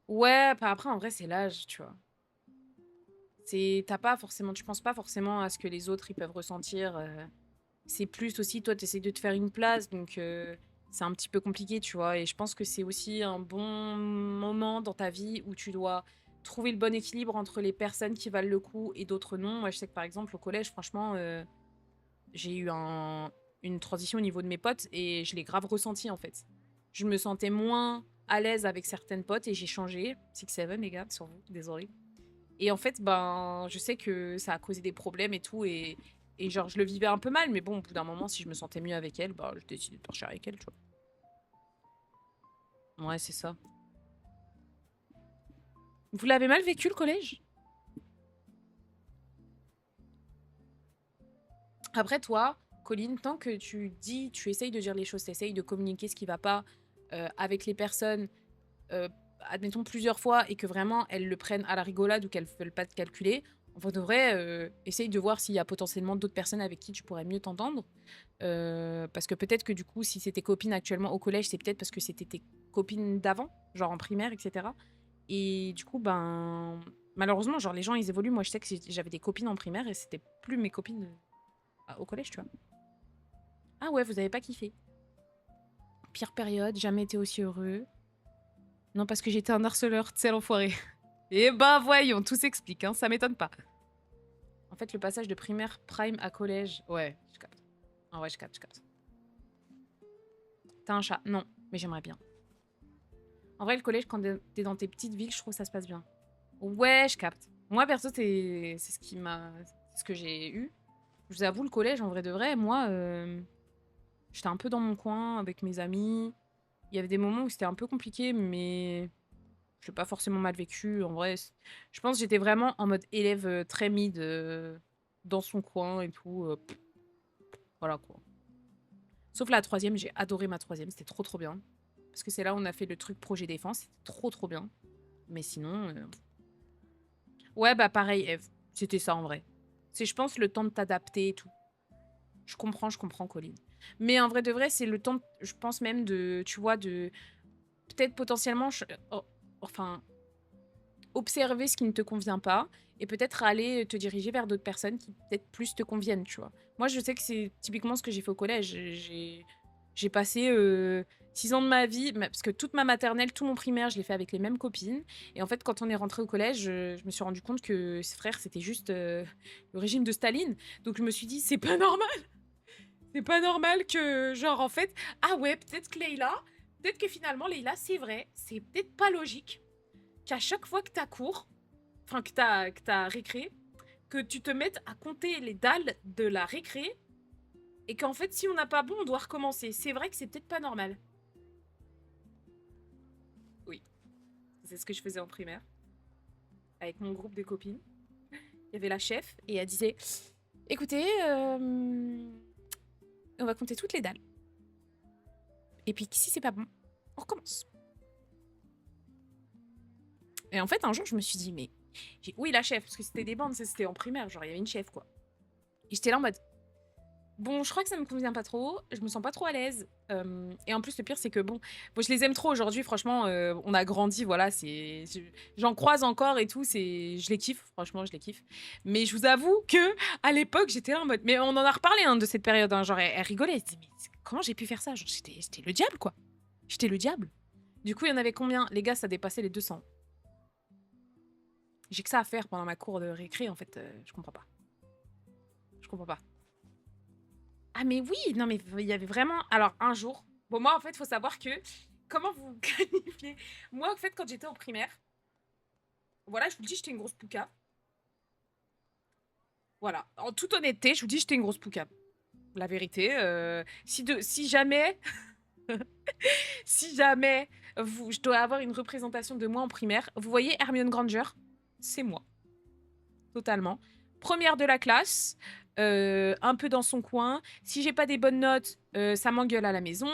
Ouais, bah, après, en vrai, c'est l'âge, tu vois. T'as pas forcément... Tu penses pas forcément à ce que les autres, ils peuvent ressentir. C'est plus aussi, toi, t'essayes de te faire une place, donc c'est un petit peu compliqué, tu vois. Et je pense que c'est aussi un bon moment dans ta vie où tu dois trouver le bon équilibre entre les personnes qui valent le coup et d'autres non. Moi, je sais que par exemple, au collège, franchement, j'ai eu une transition au niveau de mes potes et je l'ai grave ressenti en fait. Je me sentais moins à l'aise avec certaines potes et j'ai changé. 6-7, les gars, sur vous, désolé. Et en fait, ben, je sais que ça a causé des problèmes et tout. Et genre, je le vivais un peu mal. Mais bon, au bout d'un moment, si je me sentais mieux avec elle, bah, je décidais de partir avec elle, tu vois. Ouais, c'est ça. Vous l'avez mal vécu, le collège? Après, toi, Colline, tant que tu essayes de dire les choses, tu essayes de communiquer ce qui va pas avec les personnes, euh, admettons plusieurs fois, et que vraiment elles le prennent à la rigolade ou qu'elles ne veulent pas te calculer, on devrait essayer de voir s'il y a potentiellement d'autres personnes avec qui tu pourrais mieux t'entendre. Parce que peut-être que du coup, si c'est tes copines actuellement au collège, c'est peut-être parce que c'était tes copines d'avant, genre en primaire, etc. Et du coup, ben, malheureusement, genre les gens, ils évoluent. Moi, je sais que j'avais des copines en primaire et c'était plus mes copines au collège, tu vois. Ah ouais, vous avez pas kiffé. Pire période, jamais été aussi heureux. Non, parce que j'étais un harceleur, tu sais, l'enfoiré. Et bah voyons, tout s'explique, hein, ça m'étonne pas. En fait, le passage de primaire prime à collège, ouais, je capte. Ah ouais, je capte, je capte. T'as un chat? Non, mais j'aimerais bien. En vrai, le collège, quand t'es dans tes petites villes, je trouve que ça se passe bien. Ouais, je capte. Moi, perso, c'est ce que j'ai eu. Je vous avoue, le collège, en vrai de vrai, moi, j'étais un peu dans mon coin avec mes amis. Il y avait des moments où c'était un peu compliqué, mais je l'ai pas forcément mal vécu. En vrai, je pense que j'étais vraiment en mode élève très mid, dans son coin et tout. Voilà, quoi. Sauf la troisième, j'ai adoré ma troisième, c'était trop bien. Parce que c'est là où on a fait le truc projet défense, c'était trop bien. Mais sinon... Ouais, bah pareil, Eve. C'était ça en vrai. C'est, je pense, le temps de t'adapter et tout. Je comprends, Colline. Mais en vrai de vrai, c'est le temps, je pense même de, tu vois, de peut-être potentiellement, enfin, observer ce qui ne te convient pas et peut-être aller te diriger vers d'autres personnes qui peut-être plus te conviennent, tu vois. Moi, je sais que c'est typiquement ce que j'ai fait au collège. J'ai passé 6 ans de ma vie, parce que toute ma maternelle, tout mon primaire, je l'ai fait avec les mêmes copines. Et en fait, quand on est rentré au collège, je me suis rendu compte que ses frères, c'était juste le régime de Staline. Donc je me suis dit, c'est pas normal. C'est pas normal que, genre, en fait, ah ouais, peut-être que Leïla, peut-être que finalement, Leïla, c'est vrai, c'est peut-être pas logique qu'à chaque fois que t'as cours, enfin, que t'as récré, que tu te mettes à compter les dalles de la récré et qu'en fait, si on n'a pas bon, on doit recommencer. C'est vrai que c'est peut-être pas normal. Oui, c'est ce que je faisais en primaire. Avec mon groupe de copines. Il y avait la chef et elle disait « Écoutez, on va compter toutes les dalles. Et puis si c'est pas bon, on recommence. » Et en fait, un jour, je me suis dit « Mais oui, la chef, parce que c'était des bandes, c'était en primaire, genre il y avait une chef, quoi. » Et j'étais là en mode bon, je crois que ça me convient pas trop, je me sens pas trop à l'aise. Et en plus, le pire, c'est que bon, je les aime trop aujourd'hui, franchement, on a grandi, voilà, j'en croise encore et tout, je les kiffe, franchement, je les kiffe. Mais je vous avoue que à l'époque, j'étais là en mode, mais on en a reparlé hein, de cette période, hein, genre elle rigolait, elle se dit, mais comment j'ai pu faire ça? Genre, j'étais le diable, quoi. J'étais le diable. Du coup, il y en avait combien? Les gars, ça dépassait les 200. J'ai que ça à faire pendant ma cour de récré, en fait, je comprends pas. Je comprends pas. Ah mais oui, non mais il y avait vraiment... Alors un jour, bon moi en fait il faut savoir que, comment vous qualifiez? Moi en fait quand j'étais en primaire, voilà je vous le dis j'étais une grosse poucave. Voilà, en toute honnêteté je vous dis j'étais une grosse poucave. La vérité, si jamais, si jamais je dois avoir une représentation de moi en primaire, vous voyez Hermione Granger? C'est moi, totalement. Première de la classe, un peu dans son coin. Si j'ai pas des bonnes notes, ça m'engueule à la maison.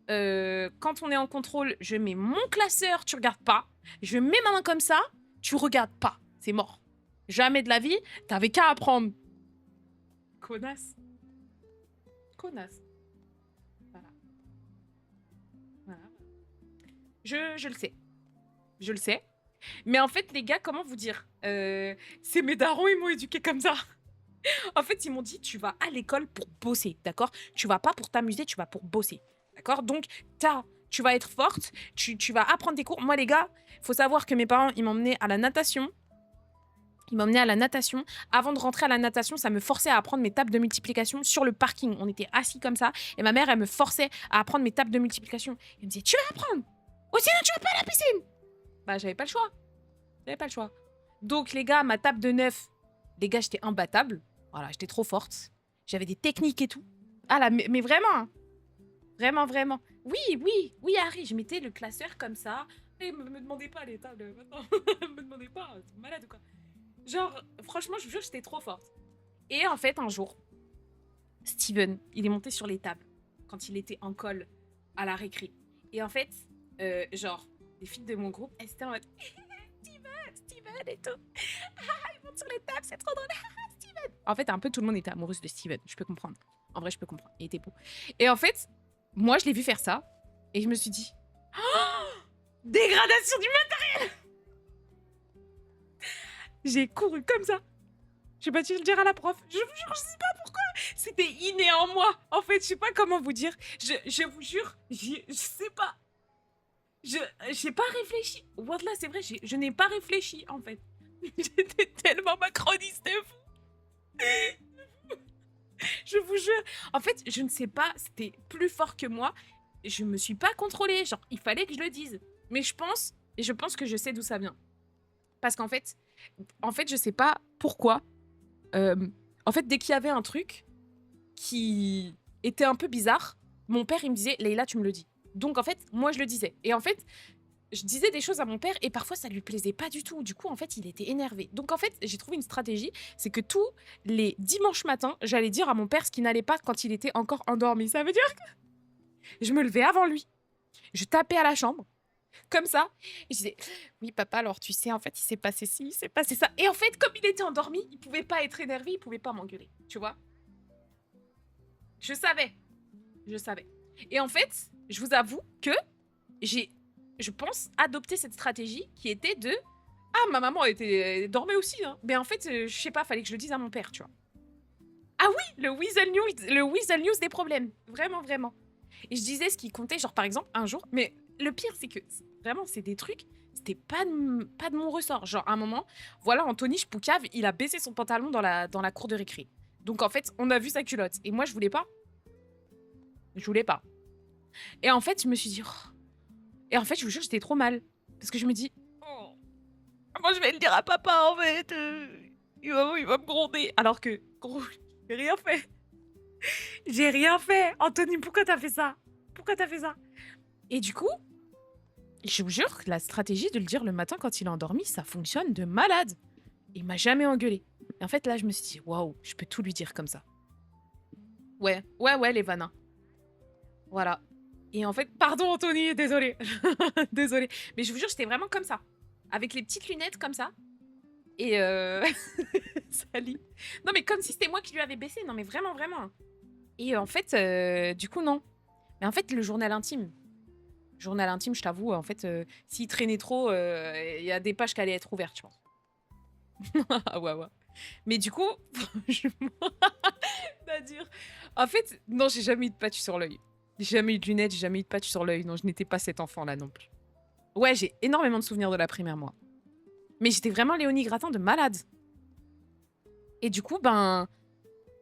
Quand on est en contrôle, je mets mon classeur, tu regardes pas. Je mets ma main comme ça, tu regardes pas. C'est mort. Jamais de la vie, t'avais qu'à apprendre. Connasse. Connasse. Voilà. Voilà. Je le sais. Je le sais. Mais en fait, les gars, comment vous dire c'est mes darons, ils m'ont éduqué comme ça. En fait, ils m'ont dit, tu vas à l'école pour bosser, d'accord? Tu vas pas pour t'amuser, tu vas pour bosser, d'accord? Donc, tu vas être forte, tu vas apprendre des cours. Moi, les gars, faut savoir que mes parents, ils m'emmenaient à la natation. Ils m'emmenaient à la natation. Avant de rentrer à la natation, ça me forçait à apprendre mes tables de multiplication sur le parking. On était assis comme ça. Et ma mère, elle me forçait à apprendre mes tables de multiplication. Elle me disait, tu vas apprendre. Ou sinon, tu vas pas à la piscine. Bah, j'avais pas le choix. J'avais pas le choix. Donc, les gars, ma table de 9, les gars, j'étais imbattable. Voilà, j'étais trop forte. J'avais des techniques et tout. Ah là, mais vraiment. Hein. Vraiment, vraiment. Oui, Harry, je mettais le classeur comme ça. Et me demandez pas les tables maintenant. Me demandez pas, t'es malade ou quoi? Genre, franchement, je vous jure, j'étais trop forte. Et en fait, un jour, Steven, il est monté sur les tables quand il était en colle à la récré. Et en fait, genre, les filles de mon groupe, elles étaient en mode Steven et tout. Ah, il monte sur les tables, c'est trop drôle. Steven. En fait, un peu tout le monde était amoureuse de Steven. Je peux comprendre. En vrai, je peux comprendre. Il était beau. Et en fait, moi, je l'ai vu faire ça. Et je me suis dit, oh, dégradation du matériel. J'ai couru comme ça. J'ai pas dû le dire à la prof. Je vous jure, je sais pas pourquoi. C'était inné en moi. En fait, je sais pas comment vous dire. Je vous jure, je sais pas. J'ai pas réfléchi. Wallah, c'est vrai, je n'ai pas réfléchi, en fait. J'étais tellement macroniste, fou. Je vous jure. En fait, je ne sais pas, c'était plus fort que moi. Je me suis pas contrôlée. Genre, il fallait que je le dise. Mais je pense que je sais d'où ça vient. Parce qu'en fait, je sais pas pourquoi. En fait, dès qu'il y avait un truc qui était un peu bizarre, mon père, il me disait, Leïla, tu me le dis. Donc, en fait, moi, je le disais. Et en fait, je disais des choses à mon père et parfois, ça lui plaisait pas du tout. Du coup, en fait, il était énervé. Donc, en fait, j'ai trouvé une stratégie. C'est que tous les dimanches matins, j'allais dire à mon père ce qui n'allait pas quand il était encore endormi. Ça veut dire que je me levais avant lui. Je tapais à la chambre. Comme ça. Et je disais, oui, papa, alors tu sais, en fait, il s'est passé ci, il s'est passé ça. Et en fait, comme il était endormi, il pouvait pas être énervé, il pouvait pas m'engueuler. Tu vois? Je savais. Et en fait, je vous avoue que j'ai, je pense, adopté cette stratégie qui était de... Ah, ma maman elle dormait aussi, hein. Mais en fait, je sais pas, fallait que je le dise à mon père, tu vois. Ah oui, le Weasel News des problèmes. Vraiment, vraiment. Et je disais ce qui comptait, genre par exemple, un jour. Mais le pire, c'est que vraiment, c'est des trucs, c'était pas de mon ressort. Genre, à un moment, voilà, Anthony Poucave, il a baissé son pantalon dans la cour de récré. Donc en fait, on a vu sa culotte. Et moi, je voulais pas. Je voulais pas. Et en fait, je me suis dit. Oh. Et en fait, je vous jure, j'étais trop mal. Parce que je me dis. Oh, moi, je vais le dire à papa, en fait. Il va me gronder. Alors que, gros, j'ai rien fait. J'ai rien fait. Anthony, pourquoi t'as fait ça? Pourquoi t'as fait ça? Et du coup, je vous jure que la stratégie de le dire le matin quand il est endormi, ça fonctionne de malade. Il m'a jamais engueulé. Et en fait, là, je me suis dit, waouh, je peux tout lui dire comme ça. Ouais, les vanins. Voilà. Et en fait, pardon Anthony, désolé. Désolé. Mais je vous jure, j'étais vraiment comme ça. Avec les petites lunettes comme ça. Et Sally. Non, mais comme si c'était moi qui lui avais baissé. Non, mais vraiment, vraiment. Et en fait, du coup, non. Mais en fait, le journal intime. Journal intime, je t'avoue, en fait, s'il traînait trop, il y a des pages qui allaient être ouvertes, je pense. Ah ouais. Mais du coup, franchement, c'est-à-dire... En fait, non, j'ai jamais eu de patch sur l'œil. J'ai jamais eu de lunettes, j'ai jamais eu de patch sur l'œil. Non, je n'étais pas cet enfant-là non plus. Ouais, j'ai énormément de souvenirs de la primaire, moi. Mais j'étais vraiment Léonie Gratin de malade. Et du coup, ben...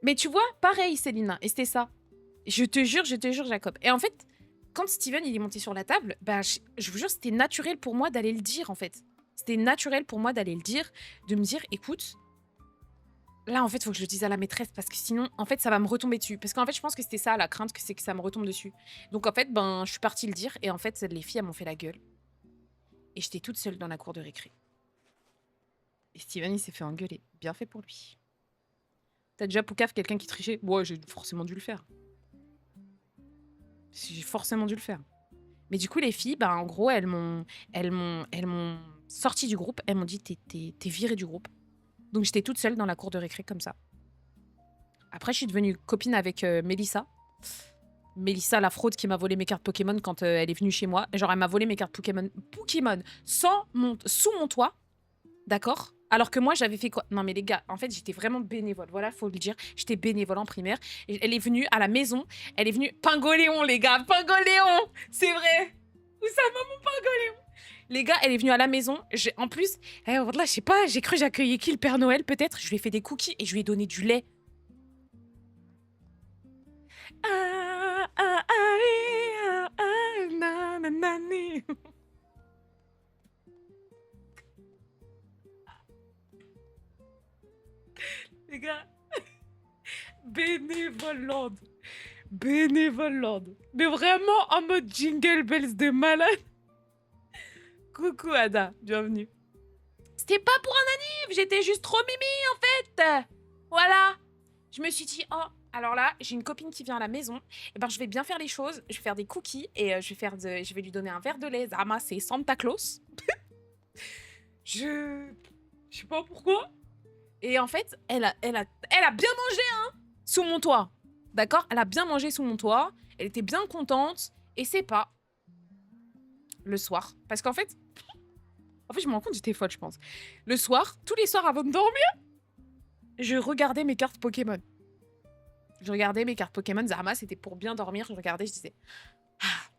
Mais tu vois, pareil, Célina. Et c'était ça. Je te jure, Jacob. Et en fait, quand Steven, il est monté sur la table, bah, je vous jure, c'était naturel pour moi d'aller le dire, en fait. C'était naturel pour moi d'aller le dire, de me dire, écoute, là, en fait, il faut que je le dise à la maîtresse, parce que sinon, en fait, ça va me retomber dessus. Parce qu'en fait, je pense que c'était ça, la crainte, c'est que ça me retombe dessus. Donc, en fait, ben, je suis partie le dire, et en fait, les filles, elles m'ont fait la gueule. Et j'étais toute seule dans la cour de récré. Et Steven, il s'est fait engueuler. Bien fait pour lui. T'as déjà Poucave, quelqu'un qui trichait? Ouais, j'ai forcément dû le faire. J'ai forcément dû le faire. Mais du coup, les filles, bah, en gros, elles m'ont sorti du groupe. Elles m'ont dit, t'es virée du groupe. Donc, j'étais toute seule dans la cour de récré comme ça. Après, je suis devenue copine avec Mélissa. Mélissa, la fraude qui m'a volé mes cartes Pokémon quand elle est venue chez moi. Genre, elle m'a volé mes cartes Pokémon sous mon toit. D'accord? Alors que moi, j'avais fait quoi? Non, mais les gars, en fait, j'étais vraiment bénévole. Voilà, faut le dire. J'étais bénévole en primaire. Et elle est venue à la maison. Elle est venue... Pingoléon, les gars. Pingoléon! C'est vrai. Où ça va, mon Pingoléon? Les gars, elle est venue à la maison. En plus, là, je sais pas, j'ai cru j'accueillais qui, le Père Noël, peut-être. Je lui ai fait des cookies et je lui ai donné du lait. Les gars, Bénévolande. Bénévolande. Mais vraiment en mode Jingle Bells de malade. Coucou Ada, bienvenue. C'était pas pour un anniv, j'étais juste trop mimi en fait. Voilà. Je me suis dit, oh, alors là, j'ai une copine qui vient à la maison. Et ben, je vais bien faire les choses. Je vais faire des cookies et je vais lui donner un verre de lait. Zama, c'est Santa Claus. Je sais pas pourquoi. Et en fait, elle a bien mangé, hein, sous mon toit. D'accord? Elle a bien mangé sous mon toit. Elle était bien contente. Et c'est pas le soir. Parce qu'en fait, je me rends compte, j'étais folle, je pense. Le soir, tous les soirs avant de dormir, je regardais mes cartes Pokémon. Je regardais mes cartes Pokémon. Zarma, c'était pour bien dormir. Je regardais, je disais... Ah.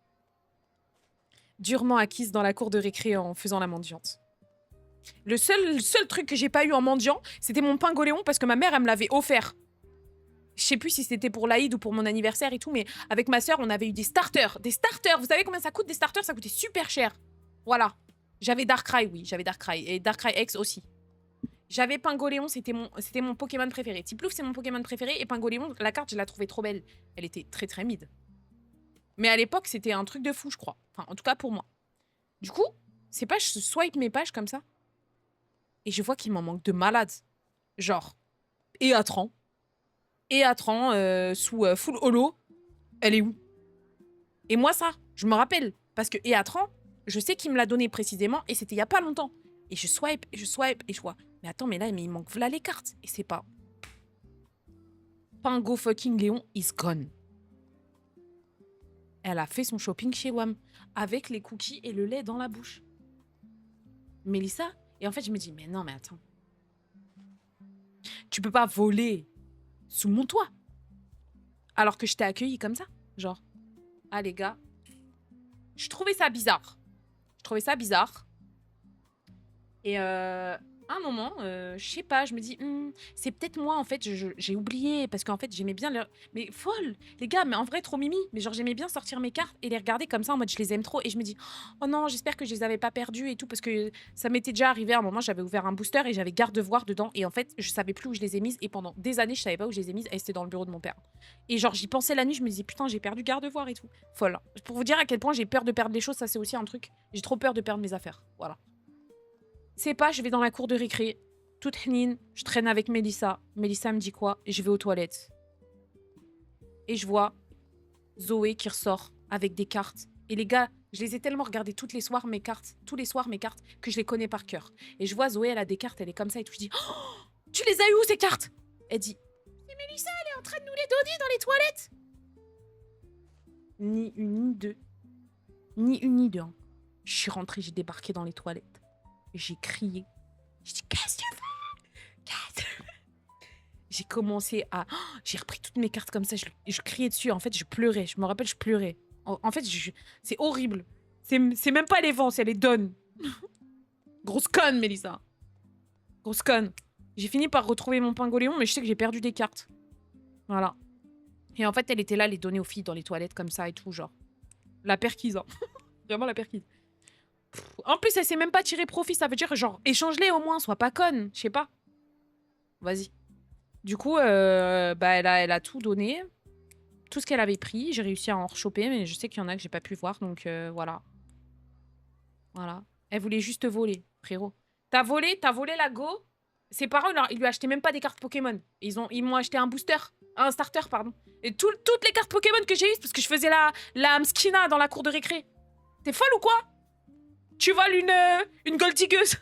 Durement acquise dans la cour de récré en faisant la mendiante. Le seul truc que j'ai pas eu en mendiant, c'était mon Pingoléon parce que ma mère, elle me l'avait offert. Je sais plus si c'était pour l'Aïd ou pour mon anniversaire et tout, mais avec ma sœur, on avait eu des starters. Des starters, vous savez combien ça coûte des starters? Ça coûtait super cher. Voilà. J'avais Darkrai, oui, j'avais Darkrai. Et Darkrai X aussi. J'avais Pingoléon, c'était mon Pokémon préféré. Tiplouf, c'est mon Pokémon préféré. Et Pingoléon, la carte, je la trouvais trop belle. Elle était très très mid. Mais à l'époque, c'était un truc de fou, je crois. Enfin, en tout cas pour moi. Du coup, c'est pas je swipe mes pages comme ça. Et je vois qu'il m'en manque de malade. Genre, Eatran. Eatran sous full holo. Elle est où? Et moi, ça, je me rappelle. Parce que Eatran, je sais qu'il me l'a donné précisément et c'était il y a pas longtemps. Et je swipe, et je vois. Mais attends, mais là, il manque voilà les cartes. Et c'est pas. Pingo fucking Léon is gone. Elle a fait son shopping chez WAM. Avec les cookies et le lait dans la bouche. Mélissa. Et en fait, je me dis, mais non, mais attends. Tu peux pas voler sous mon toit. Alors que je t'ai accueilli comme ça. Genre. Ah, les gars. Je trouvais ça bizarre. Je trouvais ça bizarre. Et à un moment, je sais pas, je me dis, c'est peut-être moi, en fait, j'ai oublié, parce qu'en fait, j'aimais bien leur... Mais folle, les gars, mais en vrai, trop mimi. Mais genre, j'aimais bien sortir mes cartes et les regarder comme ça, en mode, je les aime trop. Et je me dis, oh non, j'espère que je les avais pas perdues et tout, parce que ça m'était déjà arrivé à un moment, j'avais ouvert un booster et j'avais garde-voir dedans. Et en fait, je savais plus où je les ai mises. Et pendant des années, je savais pas où je les ai mises. Et c'était dans le bureau de mon père. Et genre, j'y pensais la nuit, je me disais, putain, j'ai perdu garde-voir et tout. Folle. Pour vous dire à quel point j'ai peur de perdre les choses, ça, c'est aussi un truc. J'ai trop peur de perdre mes affaires. Voilà. C'est pas, je vais dans la cour de récré, toute hnine, je traîne avec Mélissa. Mélissa me dit quoi? Et je vais aux toilettes. Et je vois Zoé qui ressort avec des cartes. Et les gars, je les ai tellement regardées tous les soirs, mes cartes, que je les connais par cœur. Et je vois Zoé, elle a des cartes, elle est comme ça et tout. Je dis, oh, tu les as eu où ces cartes? Elle dit, c'est Mélissa, elle est en train de nous les donner dans les toilettes. Ni une, ni deux. Ni une, ni deux. Hein. Je suis rentrée, j'ai débarqué dans les toilettes. J'ai crié. Je dis, qu'est-ce que tu fais? J'ai commencé à... Oh, j'ai repris toutes mes cartes comme ça. Je criais dessus. En fait, je pleurais. Je me rappelle, je pleurais. En fait, c'est horrible. C'est même pas les vents, c'est les donnes. Grosse conne, Mélissa. Grosse conne. J'ai fini par retrouver mon pingoléon, mais je sais que j'ai perdu des cartes. Voilà. Et en fait, elle était là, les donner aux filles dans les toilettes comme ça et tout, genre. La perquise, hein. Vraiment la perquise. En plus, elle s'est même pas tiré profit. Ça veut dire, genre, échange-les au moins, sois pas conne. Je sais pas. Vas-y. Du coup, bah, elle a tout donné. Tout ce qu'elle avait pris. J'ai réussi à en rechoper, mais je sais qu'il y en a que j'ai pas pu voir. Donc, voilà. Voilà. Elle voulait juste voler, frérot. T'as volé la go. Ses parents, ils lui achetaient même pas des cartes Pokémon. Ils m'ont acheté un booster. Un starter, pardon. Et toutes les cartes Pokémon que j'ai eues, parce que je faisais la Mskina dans la cour de récré. T'es folle ou quoi? Tu voles une goldigueuse.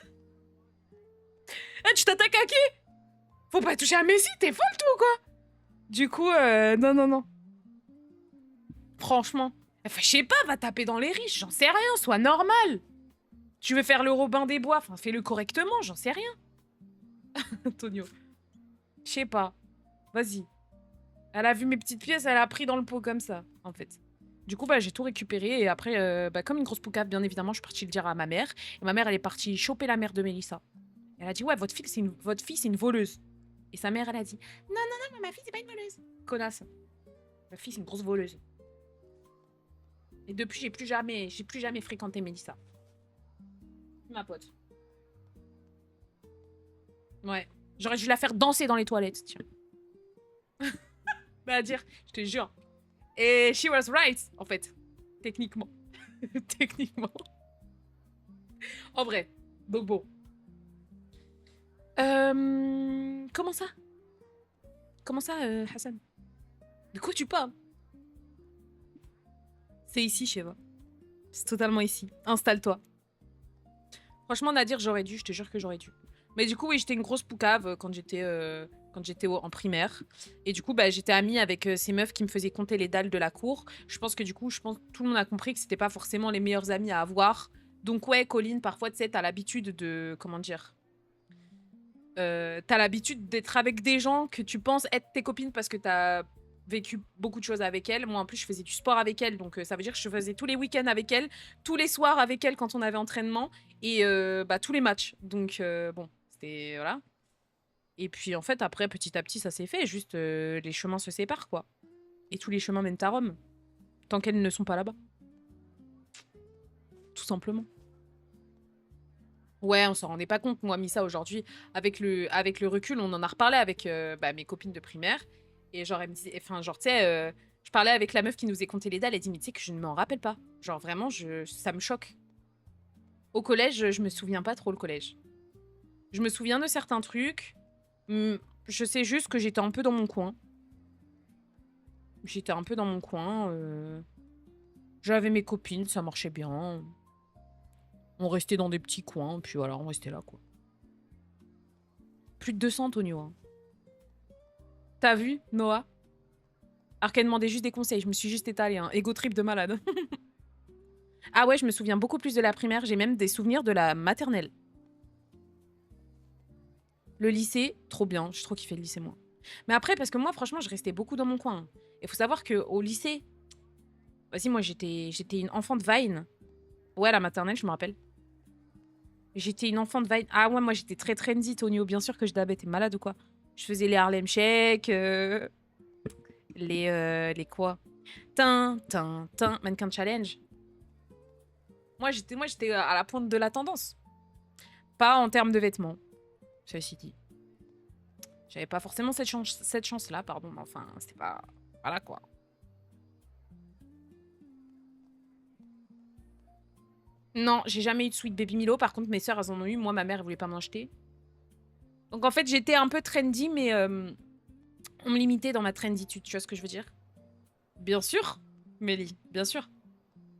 Eh, tu t'attaques à qui? Faut pas toucher à Messi, t'es folle toi ou quoi? Du coup, non. Franchement. Enfin, je sais pas, va taper dans les riches, j'en sais rien, sois normal. Tu veux faire le Robin des Bois, enfin, fais-le correctement, j'en sais rien. Antonio. Je sais pas. Vas-y. Elle a vu mes petites pièces, elle a pris dans le pot comme ça, en fait. Du coup, bah, j'ai tout récupéré et après, bah, comme une grosse poucave, bien évidemment, je suis partie le dire à ma mère. Et ma mère, elle est partie choper la mère de Mélissa. Elle a dit, ouais, votre fille, c'est une voleuse. Et sa mère, elle a dit, non, ma fille, c'est pas une voleuse. Connasse. Ma fille, c'est une grosse voleuse. Et depuis, j'ai plus jamais fréquenté Mélissa. Ma pote. Ouais. J'aurais dû la faire danser dans les toilettes, tiens. Bah, à dire, je te jure. Et she was right, en fait. Techniquement. Techniquement. En vrai. Donc bon. Comment ça? Comment ça, Hassan? De quoi tu parles? C'est ici, Sheva. C'est totalement ici. Installe-toi. Franchement, Nadir, j'aurais dû. Je te jure que j'aurais dû. Mais du coup, oui, j'étais une grosse poucave quand j'étais en primaire. Et du coup, bah, j'étais amie avec ces meufs qui me faisaient compter les dalles de la cour. Je pense que tout le monde a compris que c'était pas forcément les meilleurs amis à avoir. Donc ouais, Colline, parfois, tu sais, t'as l'habitude de... Comment dire? T'as l'habitude d'être avec des gens que tu penses être tes copines parce que t'as vécu beaucoup de choses avec elles. Moi, en plus, je faisais du sport avec elles. Donc, ça veut dire que je faisais tous les week-ends avec elles, tous les soirs avec elles quand on avait entraînement et bah, tous les matchs. Donc, bon, c'était... Voilà. Et puis, en fait, après, petit à petit, ça s'est fait. Juste, les chemins se séparent, quoi. Et tous les chemins mènent à Rome. Tant qu'elles ne sont pas là-bas. Tout simplement. Ouais, on s'en rendait pas compte. Moi, Missa, aujourd'hui, avec le recul, on en a reparlé avec bah, mes copines de primaire. Et genre, elle me disait... Enfin, genre, tu sais... je parlais avec la meuf qui nous a compté les dalles. Elle dit, mais tu sais que je ne m'en rappelle pas. Genre, vraiment, ça me choque. Au collège, je me souviens pas trop, le collège. Je me souviens de certains trucs. Je sais juste que j'étais un peu dans mon coin. J'étais un peu dans mon coin. J'avais mes copines, ça marchait bien. On restait dans des petits coins, puis voilà, on restait là, quoi. Plus de 200, Tonio. Hein. T'as vu, Noah? Alors qu'elle demandait juste des conseils, je me suis juste étalée. Hein. Ego trip de malade. Ah ouais, je me souviens beaucoup plus de la primaire. J'ai même des souvenirs de la maternelle. Le lycée, trop bien. J'ai trop kiffé le lycée, moi. Mais après, parce que moi, franchement, je restais beaucoup dans mon coin. Il faut savoir qu'au lycée, Vas-y, moi, j'étais une enfant de Vine. Ouais, à la maternelle, je me rappelle. J'étais une enfant de Vine. Ah ouais, moi, j'étais très trendy, Tonio. Bien sûr que je dabais. T'es malade ou quoi? Je faisais les Harlem Shake, les quoi? Mannequin Challenge. Moi, j'étais à la pointe de la tendance. Pas en termes de vêtements, ceci dit. J'avais pas forcément cette chance-là, pardon. Mais enfin, c'était pas... Voilà, quoi. Non, j'ai jamais eu de Sweet Baby Milo. Par contre, mes sœurs, elles en ont eu. Moi, ma mère, elle voulait pas m'en acheter. Donc, en fait, j'étais un peu trendy, mais on me limitait dans ma trenditude. Tu vois ce que je veux dire? Bien sûr, Mélie, bien sûr.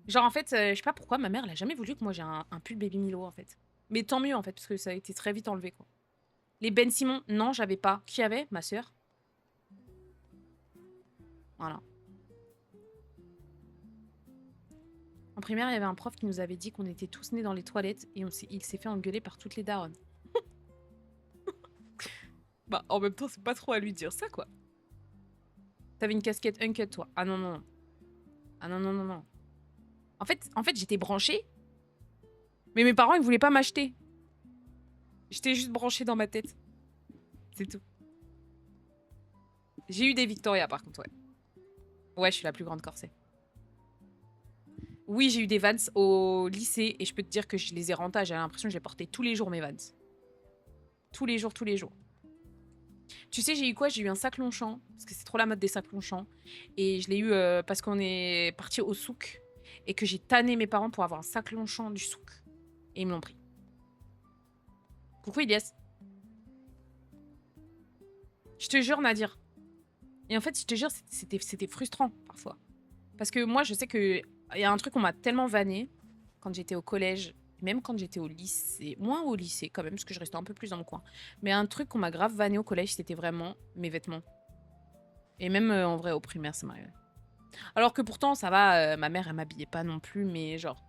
Genre, en fait, je sais pas pourquoi, ma mère, elle a jamais voulu que moi j'ai un pull Baby Milo, en fait. Mais tant mieux, en fait, parce que ça a été très vite enlevé, quoi. Les Ben Simon, non, j'avais pas. Qui avait? Ma sœur. Voilà. En primaire, il y avait un prof qui nous avait dit qu'on était tous nés dans les toilettes et il s'est fait engueuler par toutes les daronnes. Bah, en même temps, c'est pas trop à lui dire ça, quoi. T'avais une casquette Uncut, toi. Ah non, non. Ah non, non, non, non. En fait j'étais branchée, mais mes parents, ils voulaient pas m'acheter. J'étais juste branchée dans ma tête. C'est tout. J'ai eu des Victoria, par contre, ouais. Ouais, je suis la plus grande corset. Oui, j'ai eu des Vans au lycée et je peux te dire que je les ai rentas. J'ai l'impression que j'ai porté tous les jours mes Vans. Tous les jours, tous les jours. Tu sais, j'ai eu quoi? J'ai eu un sac Longchamp, parce que c'est trop la mode des sacs Longchamp. Et je l'ai eu parce qu'on est parti au souk et que j'ai tanné mes parents pour avoir un sac Longchamp du souk. Et ils me l'ont pris. Coucou Ilyes. Je te jure, Nadir. Et en fait, je te jure, c'était frustrant parfois. Parce que moi, je sais que il y a un truc qu'on m'a tellement vanné quand j'étais au collège, même quand j'étais au lycée, moins au lycée quand même, parce que je restais un peu plus dans le coin. Mais un truc qu'on m'a grave vanné au collège, c'était vraiment mes vêtements. Et même en vrai, au primaire, ça m'arrivait. Alors que pourtant, ça va, ma mère, elle m'habillait pas non plus, mais genre,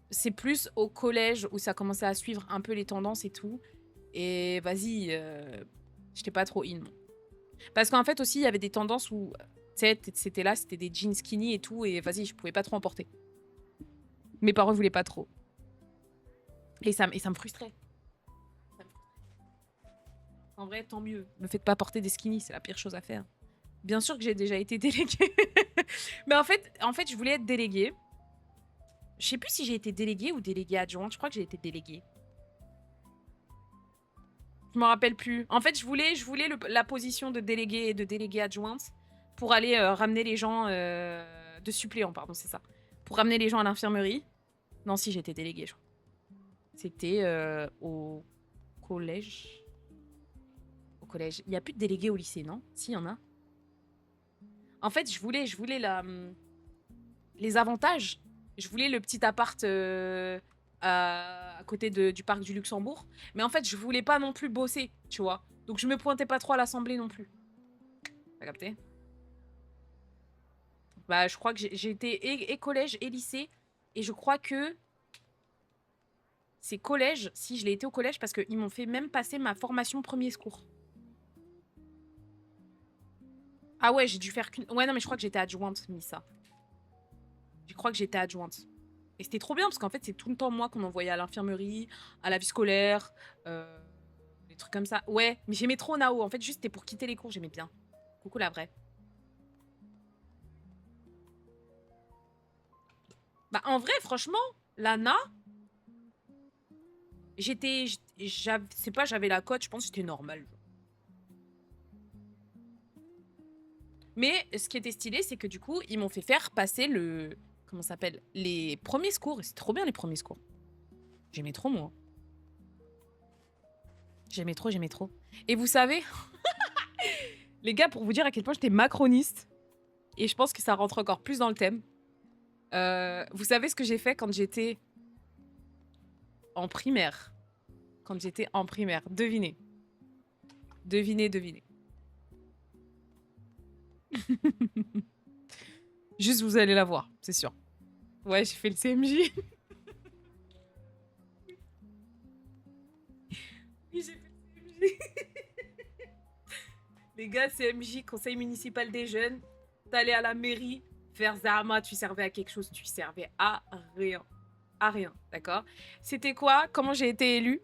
c'est plus au collège où ça commençait à suivre un peu les tendances et tout. Et vas-y, j'étais pas trop in. Parce qu'en fait aussi, il y avait des tendances où, tu sais, c'était là, c'était des jeans skinny et tout, et vas-y, je pouvais pas trop en porter. Mes parents voulaient pas trop. Et ça me frustrait. En vrai, tant mieux. Me faites pas porter des skinny, c'est la pire chose à faire. Bien sûr que j'ai déjà été déléguée. Mais en fait, je voulais être déléguée. Je sais plus si j'ai été déléguée ou déléguée adjointe. Je crois que j'ai été déléguée. Je me rappelle plus. En fait, je voulais la position de déléguée et de déléguée adjointe pour aller ramener les gens... de suppléant, pardon, c'est ça. Pour ramener les gens à l'infirmerie. Non, si, j'étais déléguée, je crois. C'était au collège. Au collège. Il n'y a plus de délégués au lycée, non? Si, il y en a. En fait, je voulais les avantages. Je voulais le petit appart à côté du parc du Luxembourg. Mais en fait, je voulais pas non plus bosser, tu vois. Donc, je me pointais pas trop à l'assemblée non plus. T'as capté? Bah, je crois que j'ai été et collège et lycée. Et je crois que c'est collège, si je l'ai été au collège, parce qu'ils m'ont fait même passer ma formation premier secours. Ah ouais, j'ai dû faire qu'une... Ouais, non, mais je crois que j'étais adjointe, Missa. Je crois que j'étais adjointe. Et c'était trop bien, parce qu'en fait, c'est tout le temps moi qu'on envoyait à l'infirmerie, à la vie scolaire, des trucs comme ça. Ouais, mais j'aimais trop Nao. En fait, juste, c'était pour quitter les cours, j'aimais bien. Coucou la vraie. Bah, en vrai, franchement, Lana, c'est pas, j'avais la cote, je pense que j'étais normale. Mais ce qui était stylé, c'est que du coup, ils m'ont fait faire passer le... Comment ça s'appelle? Les premiers secours. Et c'est trop bien, les premiers secours. J'aimais trop, moi. J'aimais trop, j'aimais trop. Et vous savez, les gars, pour vous dire à quel point j'étais macroniste, et je pense que ça rentre encore plus dans le thème, vous savez ce que j'ai fait quand j'étais en primaire? Quand j'étais en primaire. Devinez. Devinez, devinez. Juste, vous allez la voir, c'est sûr. Ouais, j'ai fait le CMJ. Oui, j'ai fait le CMJ. Les gars, CMJ, Conseil municipal des jeunes. T'allais à la mairie. Faire Zama, tu servais à quelque chose, tu servais à rien. À rien, d'accord? C'était quoi? Comment j'ai été élue?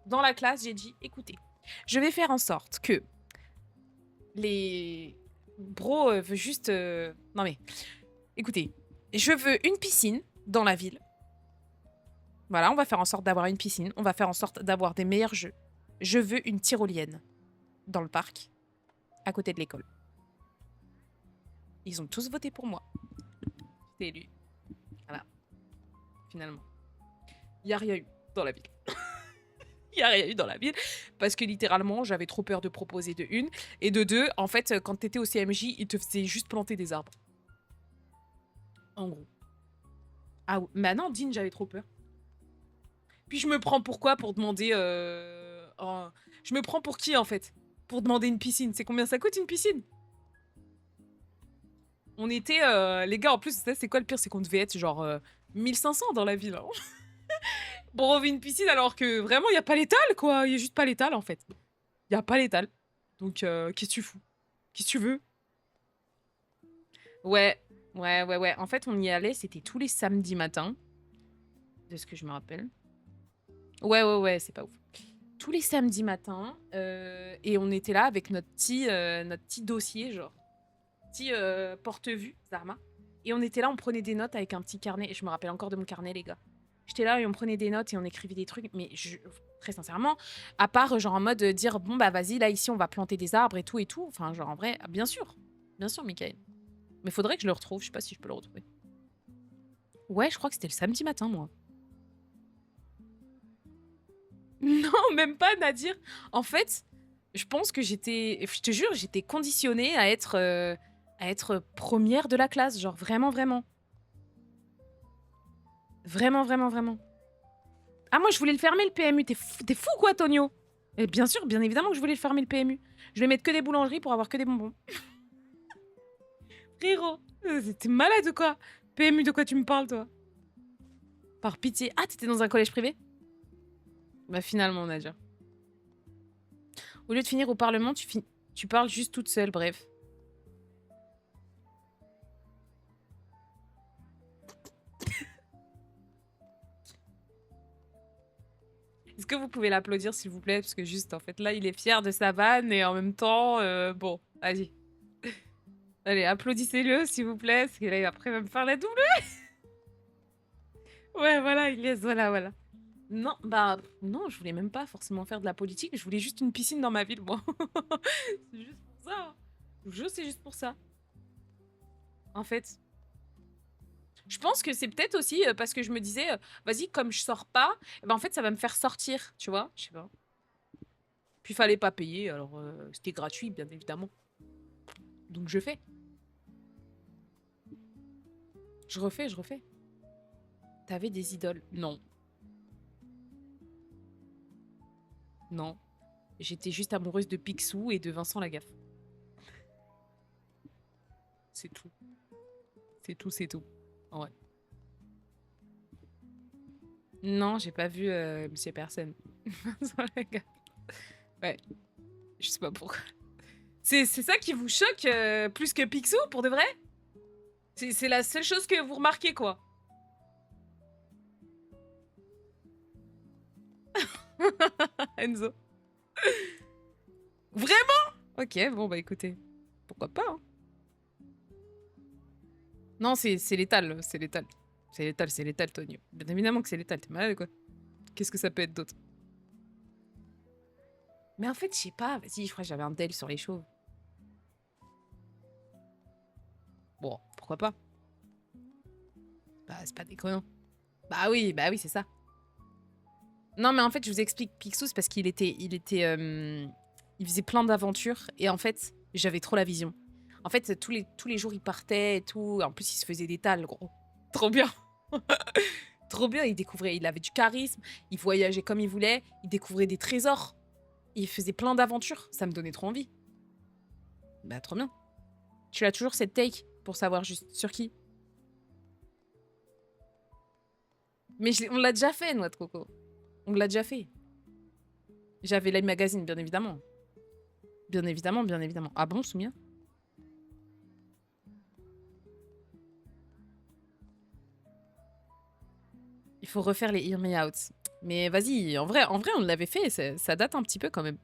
Dans la classe, j'ai dit, écoutez, je vais faire en sorte que les bros veulent juste... Non mais, écoutez, je veux une piscine dans la ville. Voilà, on va faire en sorte d'avoir une piscine. On va faire en sorte d'avoir des meilleurs jeux. Je veux une tyrolienne dans le parc, à côté de l'école. Ils ont tous voté pour moi. J'étais élue. Voilà, finalement. Il n'y a rien eu dans la ville. Il n'y a rien eu dans la ville. Parce que littéralement, j'avais trop peur de proposer de une. Et de deux, en fait, quand t'étais au CMJ, ils te faisaient juste planter des arbres. En gros. Ah ouais. Bah non, Dean, j'avais trop peur. Puis je me prends pour quoi pour demander... Je me prends pour qui, en fait? Pour demander une piscine. C'est combien ça coûte, une piscine? On était... Les gars, en plus, c'est quoi le pire? C'est qu'on devait être genre 1500 dans la ville. Hein. Pour trouver une piscine, alors que vraiment, il n'y a pas l'étal, quoi. Il n'y a juste pas l'étal, en fait. Il n'y a pas l'étal. Donc, qu'est-ce que tu fous? Qu'est-ce que tu veux? Ouais, ouais. En fait, on y allait, c'était tous les samedis matins. De ce que je me rappelle. Ouais, c'est pas ouf. Tous les samedis matins. Et on était là avec notre petit dossier, genre. Petit porte-vue, Zarma. Et on était là, on prenait des notes avec un petit carnet. Et je me rappelle encore de mon carnet, les gars. J'étais là et on prenait des notes et on écrivait des trucs. Mais très sincèrement, à part genre en mode dire, bon, bah vas-y, là, ici, on va planter des arbres et tout et tout. Enfin, genre en vrai, bien sûr. Bien sûr, Michael. Mais faudrait que je le retrouve. Je sais pas si je peux le retrouver. Ouais, je crois que c'était le samedi matin, moi. Non, même pas, Nadir. En fait, je pense que j'étais... Je te jure, j'étais conditionnée à être première de la classe. Genre, vraiment. Vraiment. Ah, moi, je voulais le fermer, le PMU. T'es fou, quoi, Tonio? Et bien sûr, bien évidemment que je voulais le fermer, le PMU. Je vais mettre que des boulangeries pour avoir que des bonbons. Frérot, t'es malade ou quoi? PMU, de quoi tu me parles, toi? Par pitié. Ah, t'étais dans un collège privé? Bah, finalement, Nadia. Au lieu de finir au Parlement, tu parles juste toute seule, bref. Est-ce que vous pouvez l'applaudir, s'il vous plaît? Parce que juste, en fait, là, il est fier de sa vanne et en même temps, bon, allez. Allez, applaudissez-le, s'il vous plaît, parce que là, après, il va me faire la double. Ouais, voilà, il laisse, voilà. Non, bah, non, je voulais même pas forcément faire de la politique, je voulais juste une piscine dans ma ville, moi. C'est juste pour ça. C'est juste pour ça. En fait. Je pense que c'est peut-être aussi parce que je me disais, vas-y, comme je sors pas, eh ben, en fait, ça va me faire sortir, tu vois? Je sais pas. Puis, il fallait pas payer, alors c'était gratuit, bien évidemment. Donc, je fais. Je refais. T'avais des idoles? Non. Non. J'étais juste amoureuse de Picsou et de Vincent Lagaffe. C'est tout. C'est tout. Ouais. Non, j'ai pas vu Monsieur Personne. Vincent Lagaffe. Ouais. Je sais pas pourquoi. C'est ça qui vous choque plus que Picsou, pour de vrai? C'est la seule chose que vous remarquez, quoi. Enzo. Vraiment? Ok, bon, bah écoutez. Pourquoi pas, hein. Non, c'est létal, c'est létal. C'est létal, Tonio. Bien évidemment que c'est létal, t'es malade, quoi. Qu'est-ce que ça peut être d'autre? Mais en fait, je sais pas, vas-y, je crois que j'avais un del sur les chauves. Bon, pourquoi pas? Bah, c'est pas déconnant. Bah oui, c'est ça. Non, mais en fait, je vous explique, Picsou, c'est parce il faisait plein d'aventures, et en fait, j'avais trop la vision. En fait, tous les jours, il partait et tout, en plus, il se faisait des tales, gros. Trop bien. Trop bien, il avait du charisme, il voyageait comme il voulait, il découvrait des trésors. Il faisait plein d'aventures, ça me donnait trop envie. Bah, trop bien. Tu as toujours cette take pour savoir juste sur qui. Mais on l'a déjà fait, Noix de Coco. On l'a déjà fait. J'avais Live Magazine, bien évidemment. Bien évidemment. Ah bon, Soumia? Faut refaire les Hear Me Out. Mais vas-y, en vrai, on l'avait fait. Ça date un petit peu quand même.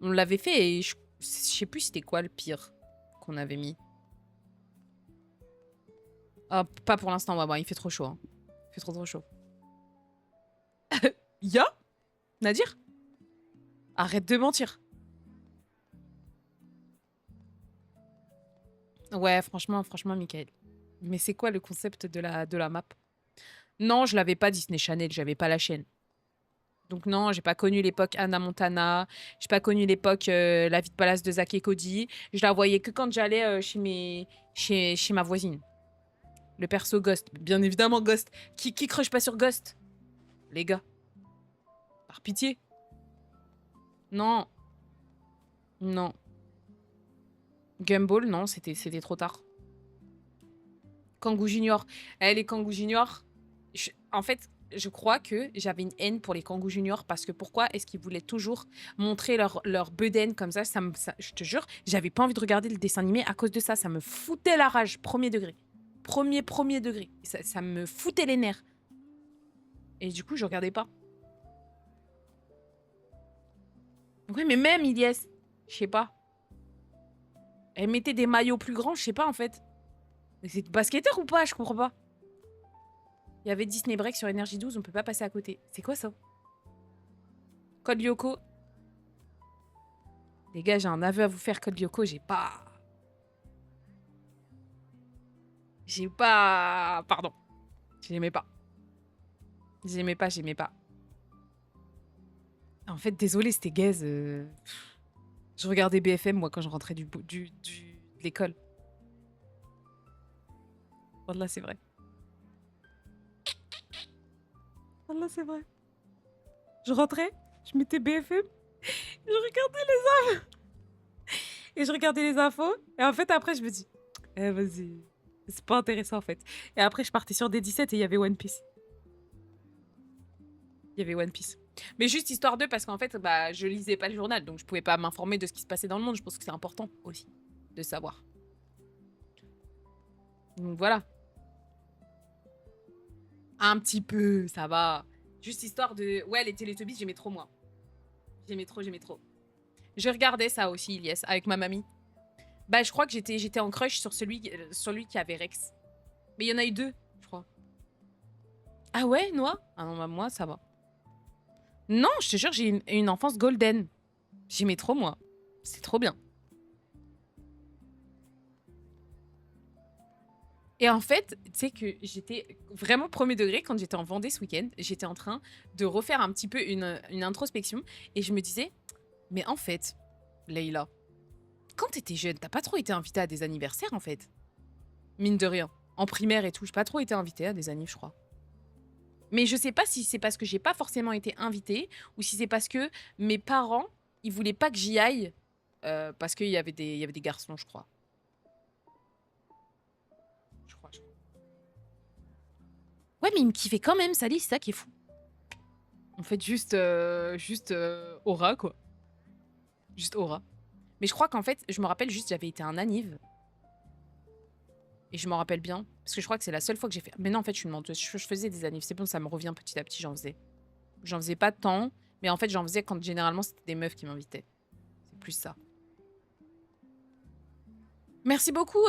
On l'avait fait et je sais plus c'était quoi le pire qu'on avait mis. Ah, pas pour l'instant, ouais, il fait trop chaud. Hein. Il fait trop chaud. Ya Nadir? Arrête de mentir. Ouais, franchement, Michael. Mais c'est quoi le concept de la map? Non, je l'avais pas Disney Channel, j'avais pas la chaîne. Donc non, j'ai pas connu l'époque Hannah Montana, j'ai pas connu l'époque La vie de palace de Zack et Cody. Je la voyais que quand j'allais chez ma voisine. Le perso Ghost, bien évidemment Ghost. Qui crush pas sur Ghost? Les gars. Par pitié. Non. Non. Gumball, non, c'était trop tard. Kangoo Junior. Les Kangoo Junior, en fait, je crois que j'avais une haine pour les Kangoo Junior parce que pourquoi est-ce qu'ils voulaient toujours montrer leur bedaine comme ça, je te jure, j'avais pas envie de regarder le dessin animé à cause de ça. Ça me foutait la rage, premier degré. Premier degré. Ça me foutait les nerfs. Et du coup, je regardais pas. Ouais, mais même Ilyes, je sais pas. Elle mettait des maillots plus grands, je sais pas en fait. Mais c'est basketteur ou pas? Je comprends pas. Il y avait Disney Break sur Énergie 12, on peut pas passer à côté. C'est quoi ça? Code Lyoko. Les gars, j'ai un aveu à vous faire, Code Lyoko, j'ai pas... Pardon. J'aimais pas. J'aimais pas. En fait, désolé, c'était gaze. Je regardais BFM, moi, quand je rentrais de l'école. Wallah, c'est vrai. Wallah, c'est vrai. Je rentrais, je mettais BFM, je regardais les infos. Et je regardais les infos. Et en fait, après, je me dis, vas-y, c'est pas intéressant, en fait. Et après, je partais sur D17 et il y avait One Piece. Il y avait One Piece. Mais juste histoire d'eux, parce qu'en fait, bah, je lisais pas le journal, donc je pouvais pas m'informer de ce qui se passait dans le monde. Je pense que c'est important aussi de savoir. Donc voilà. Un petit peu, ça va. Juste histoire de... Ouais, les Télétobies, j'aimais trop, moi. J'aimais trop. Je regardais ça aussi, Ilyes, avec ma mamie. Bah, je crois que j'étais en crush sur celui qui avait Rex. Mais il y en a eu 2, je crois. Ah ouais, Noah? Ah non, bah, moi, ça va. Non, je te jure, j'ai une enfance golden. J'aimais trop, moi. C'est trop bien. Et en fait, tu sais que j'étais vraiment premier degré quand j'étais en Vendée ce week-end. J'étais en train de refaire un petit peu une introspection. Et je me disais, mais en fait, Leïla, quand t'étais jeune, t'as pas trop été invitée à des anniversaires, en fait. Mine de rien. En primaire et tout, j'ai pas trop été invitée à des annives, je crois. Mais je sais pas si c'est parce que j'ai pas forcément été invitée ou si c'est parce que mes parents, ils voulaient pas que j'y aille parce qu'il y avait des garçons, je crois. Je crois. Ouais, mais il me kiffait quand même, Sally, c'est ça qui est fou. En fait, juste aura, quoi. Juste aura. Mais je crois qu'en fait, je me rappelle juste, j'avais été à un anniv. Et je m'en rappelle bien. Parce que je crois que c'est la seule fois que j'ai fait... Mais non, en fait, je suis une menteuse. Je faisais des annives. C'est bon, ça me revient petit à petit, j'en faisais. J'en faisais pas tant. Mais en fait, j'en faisais quand généralement, c'était des meufs qui m'invitaient. C'est plus ça. Merci beaucoup,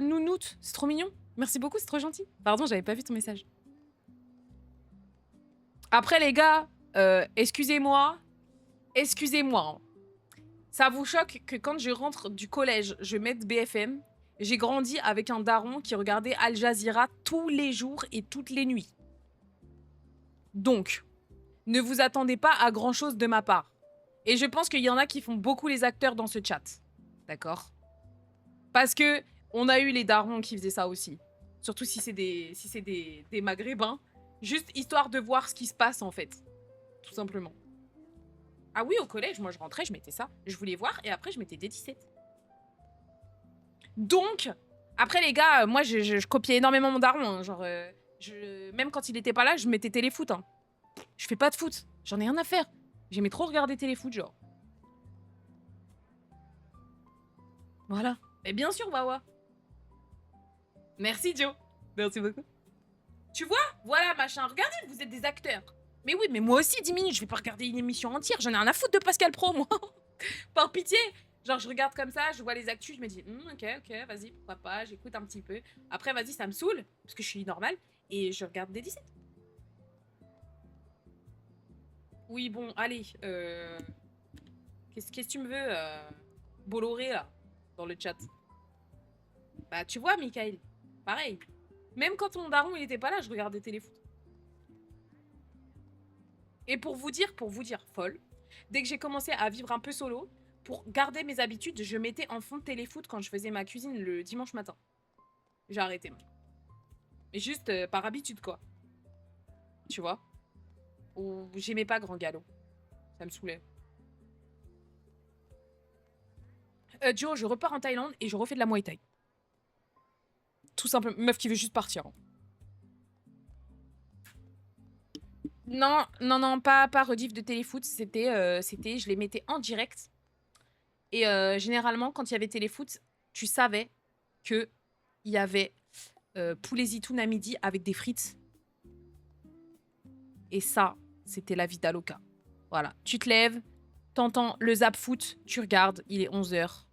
Nounout. C'est trop mignon. Merci beaucoup, c'est trop gentil. Pardon, j'avais pas vu ton message. Après, les gars, excusez-moi. Excusez-moi. Hein. Ça vous choque que quand je rentre du collège, je mette BFM. J'ai grandi avec un daron qui regardait Al Jazeera tous les jours et toutes les nuits. Donc, ne vous attendez pas à grand-chose de ma part. Et je pense qu'il y en a qui font beaucoup les acteurs dans ce chat. D'accord? Parce que on a eu les darons qui faisaient ça aussi. Surtout si c'est des maghrébins. Juste histoire de voir ce qui se passe, en fait. Tout simplement. Ah oui, au collège, moi, je rentrais, je mettais ça. Je voulais voir, et après, je mettais des 17. Donc, après, les gars, moi, je copiais énormément mon daron. Hein, genre, même quand il était pas là, je mettais téléfoot. Hein. Je fais pas de foot. J'en ai rien à faire. J'aimais trop regarder téléfoot, genre. Voilà. Mais bien sûr, Wawa. Merci, Joe. Merci beaucoup. Tu vois? Voilà, machin. Regardez, vous êtes des acteurs. Mais oui, mais moi aussi, 10 minutes, je vais pas regarder une émission entière. J'en ai rien à foutre de Pascal Pro, moi. Par pitié. Genre, je regarde comme ça, je vois les actus, je me dis, ok, vas-y, pourquoi pas, j'écoute un petit peu. Après, vas-y, ça me saoule, parce que je suis normale, et je regarde des 17. Oui, bon, allez. Qu'est-ce que tu me veux, Bolloré, là, dans le chat? Bah, tu vois, Michael, pareil. Même quand mon daron, il était pas là, je regardais téléfoot. Et pour vous dire, folle, dès que j'ai commencé à vivre un peu solo, pour garder mes habitudes, je mettais en fond de téléfoot quand je faisais ma cuisine le dimanche matin. J'ai arrêté. Mais juste par habitude, quoi. Tu vois? Ou j'aimais pas Grand Galop. Ça me saoulait. Joe, je repars en Thaïlande et je refais de la Muay Thai. Tout simplement. Meuf qui veut juste partir. Hein. Non, pas rediff de téléfoot. C'était, je les mettais en direct. Et généralement, quand il y avait téléfoot, tu savais qu'il y avait poulet zitoun à midi avec des frites. Et ça, c'était la vie d'Aloca. Voilà. Tu te lèves, t'entends le zap foot, tu regardes, il est 11h.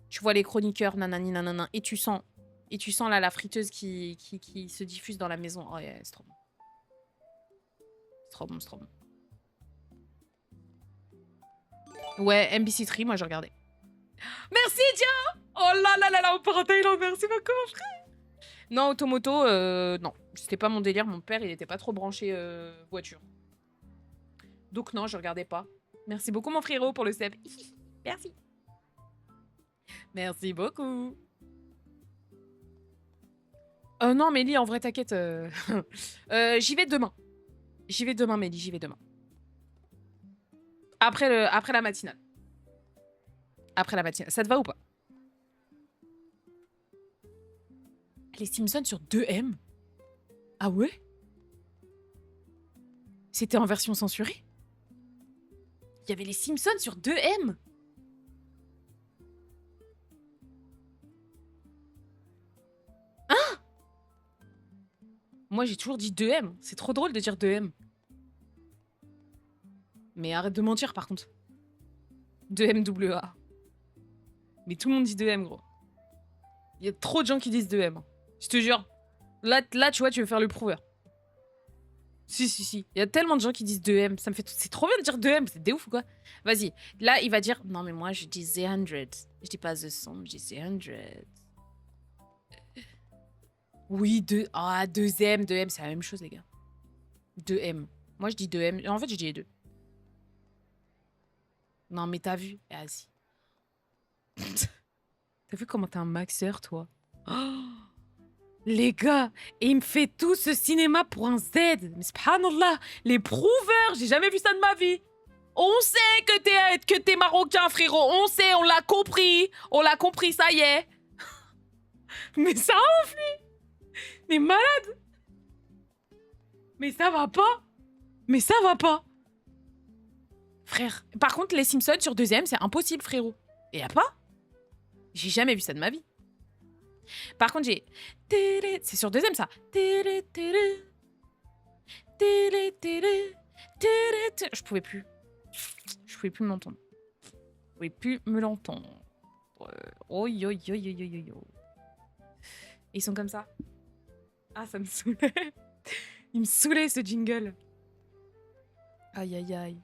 Tu vois les chroniqueurs, nanani, nanana, et tu sens là la friteuse qui se diffuse dans la maison. Oh, yeah, c'est trop bon. C'est trop bon, c'est trop bon. Ouais, MBC3, moi, je regardais. Merci, Dia. Oh là là, on part en Thaïlande, merci beaucoup, mon frère. Non, automoto, non. C'était pas mon délire. Mon père, il était pas trop branché voiture. Donc non, je regardais pas. Merci beaucoup, mon frérot, pour le sub. Merci. Merci beaucoup. Non, Mélie, en vrai, t'inquiète. J'y vais demain. J'y vais demain, Mélie, j'y vais demain. Après la matinale. Après la matinale. Ça te va ou pas? Les Simpsons sur 2M? Ah ouais? C'était en version censurée? Il y avait les Simpsons sur 2M? Hein? Moi, j'ai toujours dit 2M. C'est trop drôle de dire 2M. Mais arrête de mentir, par contre. 2MWA. Mais tout le monde dit 2M, gros. Il y a trop de gens qui disent 2M. Je te jure. Là, tu vois, tu veux faire le prouveur. Si. Il y a tellement de gens qui disent 2M. Ça me fait... C'est trop bien de dire 2M. C'est des ouf ou quoi? Vas-y. Là, il va dire... Non, mais moi, je dis 100. Je dis pas the song, je dis 100. Oui, 2M. 2M, c'est la même chose, les gars. 2M. Moi, je dis 2M. En fait, je dis les deux. Non, mais t'as vu? Vas-y. T'as vu comment t'es un maxeur, toi? Oh, les gars, et il me fait tout ce cinéma pour un Z. Mais subhanallah, les prouveurs, j'ai jamais vu ça de ma vie. On sait que t'es marocain, frérot. On sait, on l'a compris. On l'a compris, ça y est. Mais ça enfle. Mais malade. Mais ça va pas. Mais ça va pas. Frère. Par contre, les Simpsons sur 2M, c'est impossible, frérot. Et y a pas? J'ai jamais vu ça de ma vie. Par contre, j'ai... C'est sur 2M, ça. Je pouvais plus. Je pouvais plus m'entendre. Je pouvais plus me l'entendre. Ils sont comme ça. Ah, ça me saoulait. Il me saoulait, ce jingle. Aïe.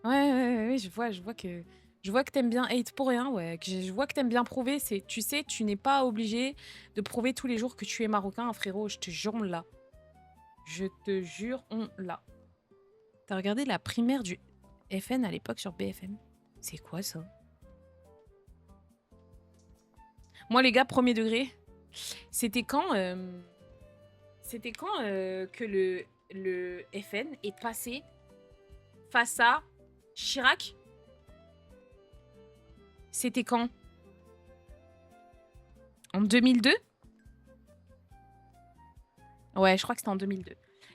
Ouais, je vois que... Je vois que t'aimes bien hate pour rien, ouais. Je vois que t'aimes bien prouver. Tu sais, tu n'es pas obligé de prouver tous les jours que tu es marocain, frérot. Je te jure, on l'a. Je te jure, on l'a. T'as regardé la primaire du FN à l'époque sur BFM? C'est quoi, ça? Moi, les gars, premier degré, c'était quand... que le FN est passé face à Chirac? C'était quand? En 2002? Ouais, je crois que c'était en 2002.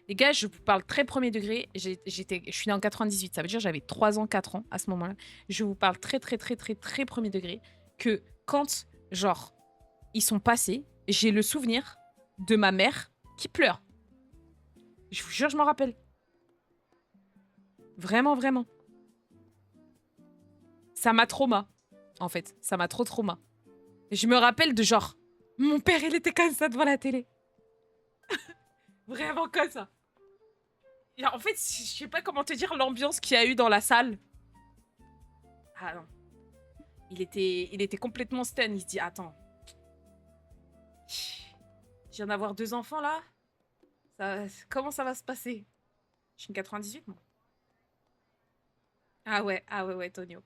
Les gars, je vous parle très premier degré. Je suis née en 98, ça veut dire que j'avais 3 ans, 4 ans à ce moment-là. Je vous parle très premier degré. Que quand, genre, ils sont passés, j'ai le souvenir de ma mère qui pleure. Je vous jure, je m'en rappelle. Vraiment, vraiment. Ça m'a trauma, en fait. Ça m'a trop trauma. Et je me rappelle de genre... Mon père, il était comme ça devant la télé. Vraiment comme ça. Et en fait, je sais pas comment te dire l'ambiance qu'il y a eu dans la salle. Ah non. Il était complètement stun. Il se dit, attends. Je viens d'avoir 2 enfants, là. Comment ça va se passer? Je suis une 98, moi. Ah ouais, ouais, Tonio.